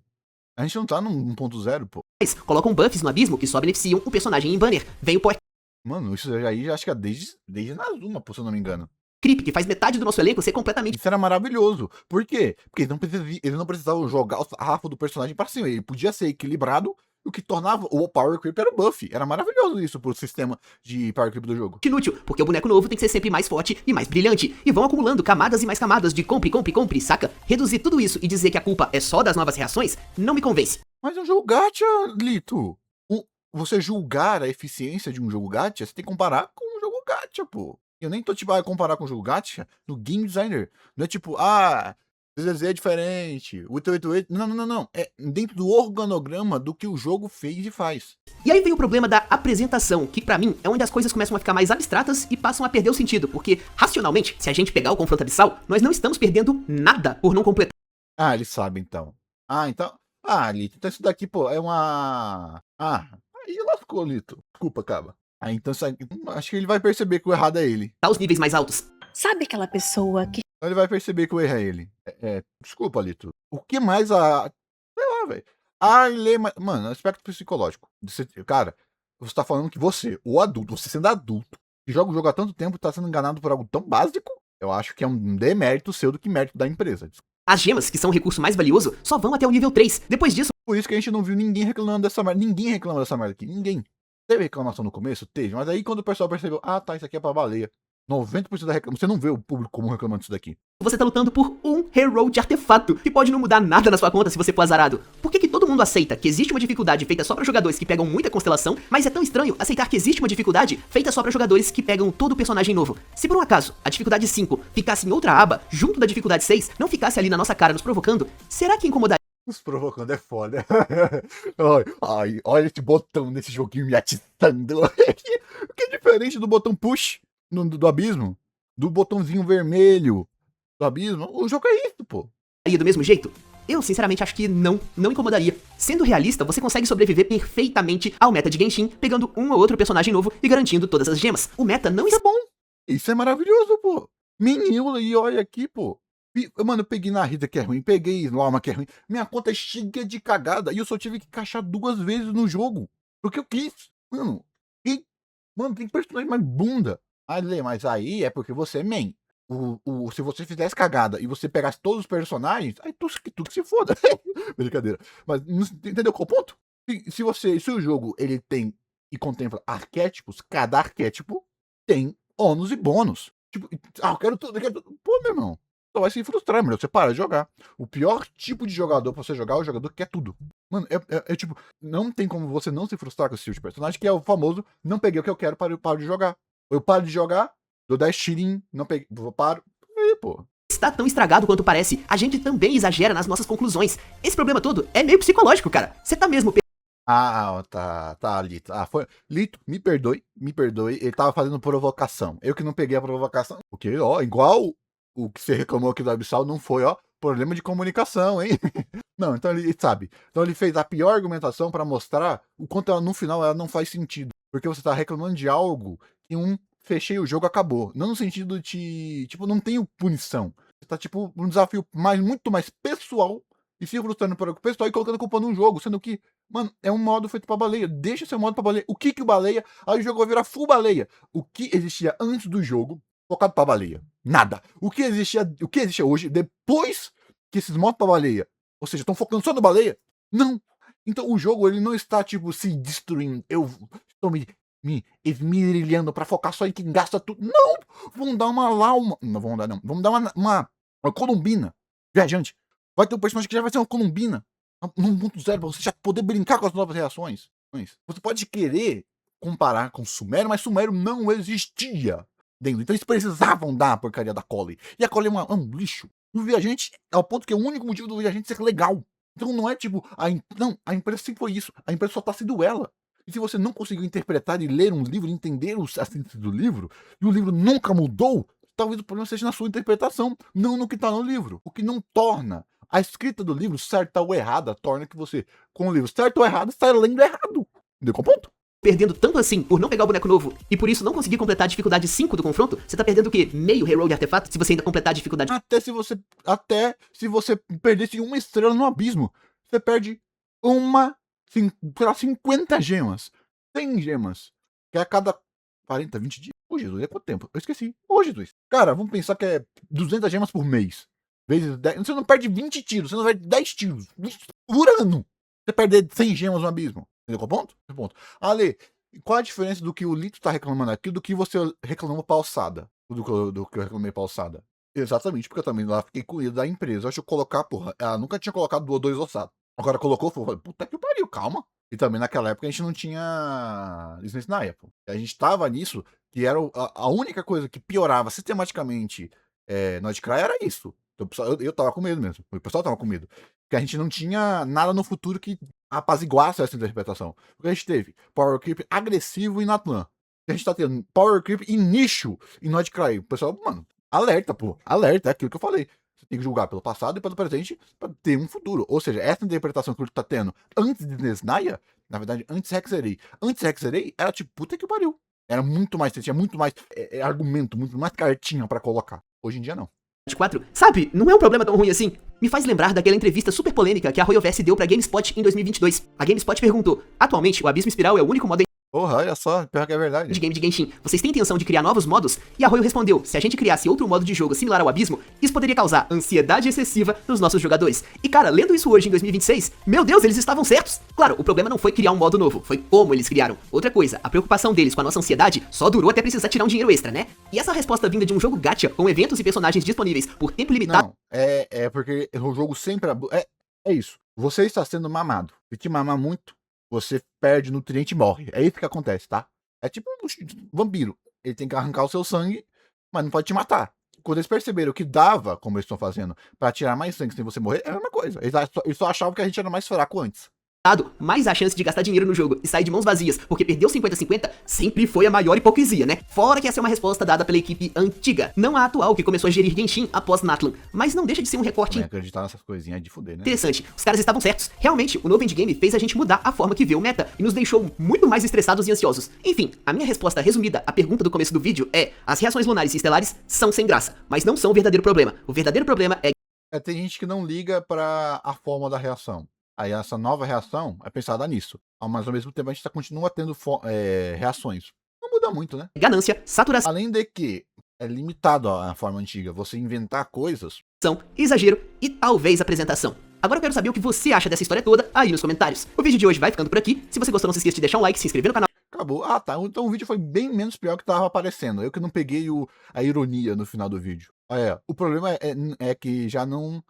A gente não tá num 1.0, pô. colocam buffs no abismo que só beneficiam o personagem em banner. Vem o power Mano, isso aí já acho que é desde Nazuma, pô, se eu não me engano. creep, que faz metade do nosso elenco ser completamente Isso era maravilhoso. Por quê? Porque eles não precisavam jogar o sarrafo do personagem pra cima. Ele podia ser equilibrado, o que tornava o Power Creep era o buff. Era maravilhoso isso pro sistema de Power Creep do jogo. inútil, porque o boneco novo tem que ser sempre mais forte e mais brilhante. E vão acumulando camadas e mais camadas de compre, compre, compre, saca? Reduzir tudo isso e dizer que a culpa é só das novas reações não me convence. Mas é um jogo gacha, Lito. Você julgar a eficiência de um jogo gacha, você tem que comparar com um jogo gacha, pô. Eu nem tô tipo, comparar com um jogo gacha no Game Designer. Não é tipo, ZZ é diferente, 888. Não. É dentro do organograma do que o jogo fez e faz. E aí vem o problema da apresentação, que pra mim é onde as coisas começam a ficar mais abstratas e passam a perder o sentido, porque, racionalmente, se a gente pegar o confronto abissal, nós não estamos perdendo nada por não completar Ele sabe então. Lito, então isso daqui, pô, é uma. Aí lascou, Lito. Desculpa, Caba. Então acho que ele vai perceber que o errado é ele. os níveis mais altos. Sabe aquela pessoa que Então ele vai perceber que o erro é ele. Desculpa, Lito. O que mais sei lá, velho. Ele mano, aspecto psicológico. Cara, você tá falando que o adulto, você sendo adulto, que joga o jogo há tanto tempo, tá sendo enganado por algo tão básico? Eu acho que é um demérito seu do que mérito da empresa. As gemas, que são o recurso mais valioso, só vão até o nível 3. Depois disso, Por isso que a gente não viu ninguém reclamando dessa merda. Ninguém reclama dessa merda aqui. Ninguém. Teve reclamação no começo? Teve. Mas aí quando o pessoal percebeu, isso aqui é pra baleia. 90% da reclamação. Você não vê o público comum reclamando disso daqui. você tá lutando por um hero de artefato, que pode não mudar nada na sua conta se você for azarado. Por que todo mundo aceita que existe uma dificuldade feita só pra jogadores que pegam muita constelação, mas é tão estranho aceitar que existe uma dificuldade feita só pra jogadores que pegam todo o personagem novo? Se por um acaso a dificuldade 5 ficasse em outra aba, junto da dificuldade 6, não ficasse ali na nossa cara nos provocando, será que incomodaria? Nos provocando é foda. Olha esse botão nesse joguinho me atiçando. O que é diferente do botão push do abismo? Do botãozinho vermelho do abismo? O jogo é isso, pô. Do mesmo jeito? Eu, sinceramente, acho que não incomodaria. Sendo realista, você consegue sobreviver perfeitamente ao meta de Genshin, pegando um ou outro personagem novo e garantindo todas as gemas. O meta não Isso é bom. Isso é maravilhoso, pô. Menino, e olha aqui, pô. Mano, eu peguei Narita que é ruim, peguei Lorma que é ruim. Minha conta é cheia de cagada e eu só tive que encaixar 2 vezes no jogo. Porque eu quis. Mano, tem personagem mais bunda. Mas aí é porque você é main. Se você fizesse cagada e você pegasse todos os personagens, aí tu que se foda. Brincadeira. Mas entendeu qual é o ponto? Se o jogo ele tem e contempla arquétipos, cada arquétipo tem ônus e bônus. Tipo, eu quero tudo. Pô, meu irmão. Só vai se frustrar, melhor você para de jogar. O pior tipo de jogador pra você jogar é o jogador que quer tudo. Mano, tipo, não tem como você não se frustrar com esse tipo de personagem, que é o famoso, não peguei o que eu quero, paro de jogar. Eu paro de jogar, dou 10 tirinhos, não peguei, paro. Aí, pô. está tão estragado quanto parece. A gente também exagera nas nossas conclusões. Esse problema todo é meio psicológico, cara. Você tá mesmo Tá, Lito. Lito, me perdoe. Ele tava fazendo provocação. Eu que não peguei a provocação. Porque, igual o que você reclamou aqui do Abissal, não foi, problema de comunicação, hein? Não, então ele sabe. Então ele fez a pior argumentação pra mostrar o quanto no final ela não faz sentido. Porque você tá reclamando de algo que fechei o jogo, acabou. Não no sentido de, tipo, não tem punição. Você tá, tipo, um desafio muito mais pessoal e se frustrando por algo pessoal e colocando culpa num jogo, sendo que, mano, é um modo feito pra baleia. Deixa ser um modo pra baleia. O que o baleia? Aí o jogo vai virar full baleia. O que existia antes do jogo, focado pra baleia? Nada. O que existe hoje, depois que esses modos pra baleia, ou seja, estão focando só no baleia? Não. Então o jogo, ele não está, tipo, se destruindo. Eu estou me esmirilhando pra focar só em quem gasta tudo. Não! Vamos dar uma lauma. Não vamos dar, não. Vamos dar uma columbina viajante. Vai ter um personagem que já vai ser uma columbina. 1.0 pra você já poder brincar com as novas reações. Você pode querer comparar com Sumério, mas Sumério não existia dentro. Então eles precisavam dar a porcaria da Cole. E a Cole é um lixo. E o viajante é o ponto que é o único motivo do viajante ser legal. Então não é tipo. Não, a empresa sempre foi isso. A empresa só tá sendo ela. E se você não conseguiu interpretar e ler um livro, entender a síntese do livro, e o livro nunca mudou, talvez o problema seja na sua interpretação, não no que tá no livro. O que não torna a escrita do livro certa ou errada, torna que você, com o livro certo ou errado, está lendo errado. Entendeu qual ponto? Perdendo tanto assim por não pegar o boneco novo e por isso não conseguir completar a dificuldade 5 do confronto, você tá perdendo o quê? Meio reroll de artefato se você ainda completar a dificuldade. Até se você perdesse uma estrela no abismo, você perde sei lá, 50 gemas. 100 gemas. Que é a cada 40, 20 dias. Ô, Jesus, é quanto tempo? Eu esqueci. Ô, Jesus. Cara, vamos pensar que é 200 gemas por mês. Vezes 10. Você não perde 20 tiros, você não perde 10 tiros. Por ano. Você perde 100 gemas no abismo. Entendeu qual ponto? Ponto. Ale, qual a diferença do que o Lito tá reclamando aqui do que você reclamou pra alçada? Do que eu reclamei pra alçada? Exatamente, porque eu também lá fiquei com medo da empresa. Acho que eu colocar, porra, ela nunca tinha colocado dois ossados. Agora colocou, falou, puta que pariu, calma. E também naquela época a gente não tinha Sniper, pô. A gente tava nisso, que era a única coisa que piorava sistematicamente Nightcry era isso. Então, eu tava com medo mesmo. O pessoal tava com medo. Porque a gente não tinha nada no futuro que apaziguasse essa interpretação. Porque a gente teve Power Creep agressivo em Natlan. A gente tá tendo Power Creep e nicho em Nightcry. O pessoal, mano, alerta, pô. Alerta, é aquilo que eu falei. Você tem que julgar pelo passado e pelo presente para ter um futuro. Ou seja, essa interpretação que ele tá tendo antes de Nesnaya, na verdade, antes Hexerei. Antes Hexerei era tipo, puta que pariu. Era muito mais, tinha muito mais argumento, muito mais cartinha para colocar. Hoje em dia, não. 4, sabe, não é um problema tão ruim assim. Me faz lembrar daquela entrevista super polêmica que a Royoverse deu pra GameSpot em 2022. A GameSpot perguntou: atualmente, o Abismo Espiral é o único modo Porra, olha só, pior que é verdade. de game de Genshin. Vocês têm intenção de criar novos modos? E a Royo respondeu: se a gente criasse outro modo de jogo similar ao Abismo, isso poderia causar ansiedade excessiva nos nossos jogadores. E cara, lendo isso hoje em 2026, meu Deus, eles estavam certos. Claro, o problema não foi criar um modo novo, foi como eles criaram. Outra coisa, a preocupação deles com a nossa ansiedade só durou até precisar tirar um dinheiro extra, né? E essa resposta vinda de um jogo gacha, com eventos e personagens disponíveis por tempo limitado. Não, é porque o jogo sempre... É isso. Você está sendo mamado. Se te mamar muito, você perde nutriente e morre. É isso que acontece, tá? É tipo um vampiro. Ele tem que arrancar o seu sangue, mas não pode te matar. Quando eles perceberam que dava, como eles estão fazendo, pra tirar mais sangue sem você morrer, é a mesma coisa. Eles só achavam que a gente era mais fraco antes. Mais a chance de gastar dinheiro no jogo e sair de mãos vazias porque perdeu 50-50 sempre foi a maior hipocrisia, né? Fora que essa é uma resposta dada pela equipe antiga, não a atual que começou a gerir Genshin após Natlan, mas não deixa de ser um recorte Também acreditar nessas coisinhas é de fuder, né? interessante. Os caras estavam certos. Realmente, o novo endgame fez a gente mudar a forma que vê o meta e nos deixou muito mais estressados e ansiosos. Enfim, a minha resposta resumida à pergunta do começo do vídeo é: as reações lunares e estelares são sem graça, mas não são o verdadeiro problema. O verdadeiro problema é Tem gente que não liga pra a forma da reação. Aí essa nova reação é pensada nisso. Mas ao mesmo tempo a gente continua tendo reações. Não muda muito, né? ganância, saturação, Além de que é limitado a forma antiga. Você inventar coisas. exagero e talvez apresentação. Agora eu quero saber o que você acha dessa história toda aí nos comentários. O vídeo de hoje vai ficando por aqui. Se você gostou, não se esqueça de deixar um like, se inscrever no canal. Acabou. Ah, tá. Então o vídeo foi bem menos pior que tava aparecendo. Eu que não peguei a ironia no final do vídeo. O problema é que já não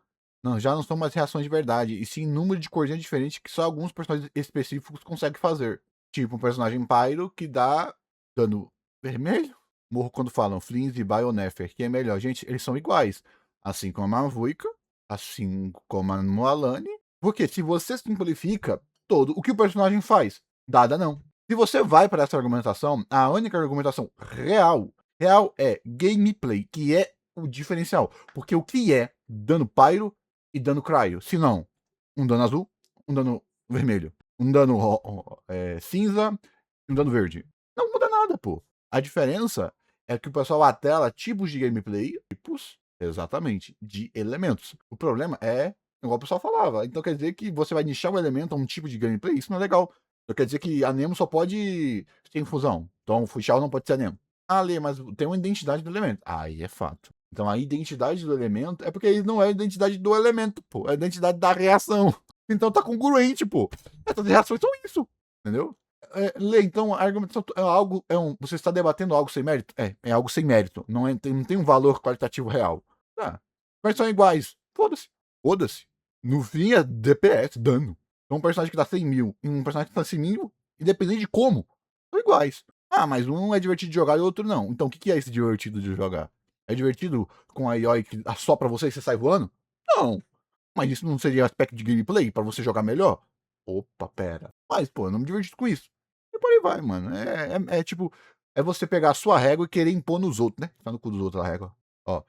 são mais reações de verdade, e sim número de corzinhas diferentes que só alguns personagens específicos conseguem fazer. Tipo um personagem Pyro que dá dano vermelho. Morro quando falam Flinz e Bionefer, que é melhor. Gente, eles são iguais. Assim como a Mavuika, assim como a Moalane. Porque se você simplifica todo o que o personagem faz, dada não. Se você vai para essa argumentação, a única argumentação real é gameplay, que é o diferencial. Porque o que é dano Pyro e dano Cryo? Se não, um dano azul, um dano vermelho, um dano cinza e um dano verde. Não muda nada, pô. A diferença é que o pessoal atela tipos de gameplay, tipos, Exatamente, de elementos. O problema é, igual o pessoal falava, então quer dizer que você vai nichar um elemento a um tipo de gameplay? Isso não é legal. Então quer dizer que a Nemo só pode ser infusão. Então o Funchal não pode ser a Nemo. Ah, Lê, mas tem uma identidade do elemento. Aí é fato. Então a identidade do elemento é porque ele não é a identidade do elemento, pô. É a identidade da reação. Então tá congruente, pô. Essas reações são isso. Entendeu? Lê, então a argumentação é algo. Você está debatendo algo sem mérito? É algo sem mérito. Não tem um valor qualitativo real. Tá. Mas são iguais. Foda-se. Foda-se. No fim é DPS, dano. Então um personagem que dá 100 mil e um personagem que dá 100 mil, independente de como, são iguais. Ah, mas um é divertido de jogar e o outro não. Então o que é esse divertido de jogar? É divertido com a IOI que assopra você e você sai voando? Não. Mas isso não seria aspecto de gameplay pra você jogar melhor? Opa, pera. Mas, pô, eu não me diverti com isso. E por aí vai, mano. Tipo, é você pegar a sua régua e querer impor nos outros, né? Tá no cu dos outros a régua. Ó,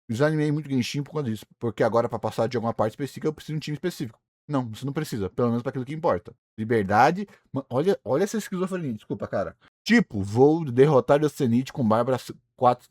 desanimei muito Genshin por causa disso. Porque agora, pra passar de alguma parte específica, eu preciso de um time específico. Não, você não precisa. Pelo menos pra aquilo que importa. Liberdade. Olha essa esquizofrenia. Desculpa, cara. Tipo, vou derrotar o Zenith com Bárbara 4.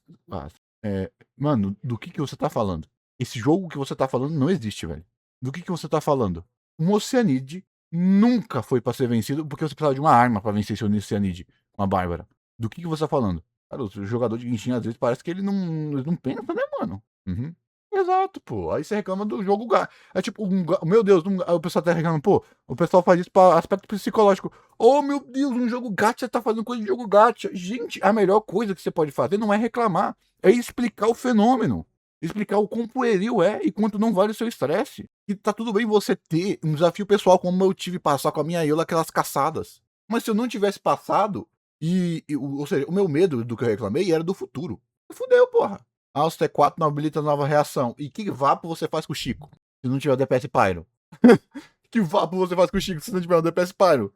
Mano, do que você tá falando? Esse jogo que você tá falando não existe, velho. Do que você tá falando? Um Oceanide nunca foi pra ser vencido porque você precisava de uma arma pra vencer esse Oceanide com a Bárbara. Do que você tá falando? Cara, o jogador de Genshin às vezes parece que ele não pensa, né, mano? Uhum. Exato, pô. Aí você reclama do jogo gacha. É tipo, meu Deus, o pessoal tá reclamando, pô, o pessoal faz isso pra aspecto psicológico. Oh, meu Deus, um jogo gacha, você tá fazendo coisa de jogo gacha. Gente, a melhor coisa que você pode fazer não é reclamar, é explicar o fenômeno. Explicar o quão pueril é e quanto não vale o seu estresse. E tá tudo bem você ter um desafio pessoal como eu tive passar com a minha Eula aquelas caçadas. Mas se eu não tivesse passado, ou seja, o meu medo do que eu reclamei era do futuro. Fudeu, porra. Ah, os T4 não habilita nova reação. E que vapo você faz com o Chico? Se não tiver o DPS Pyro. Que vapo você faz com o Chico se não tiver o DPS Pyro?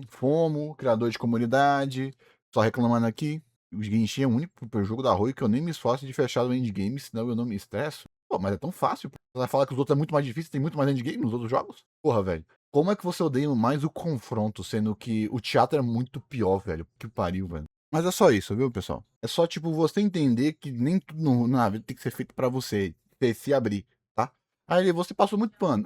Fomo, criador de comunidade. Só reclamando aqui. O Genshin é o único jogo da Rui que eu nem me esforço de fechar o endgame, senão eu não me estresso. Pô, mas é tão fácil. Pô. Você vai falar que os outros é muito mais difícil, tem muito mais endgame nos outros jogos? Porra, velho. Como é que você odeia mais o confronto, sendo que o teatro é muito pior, velho? Que pariu, velho. Mas é só isso, viu, pessoal? É só, tipo, você entender que nem tudo na vida tem que ser feito pra você se abrir, tá? Aí você passou muito pano.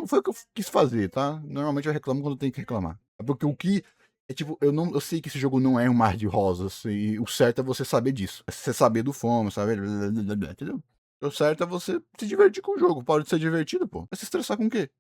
Foi o que eu quis fazer, tá? Normalmente eu reclamo quando tem que reclamar. É porque o que é tipo, eu sei que esse jogo não é um mar de rosas, e o certo é você saber disso. É você saber do fome, saber. Entendeu? O certo é você se divertir com o jogo. Pode ser divertido, pô. Vai se estressar com o quê?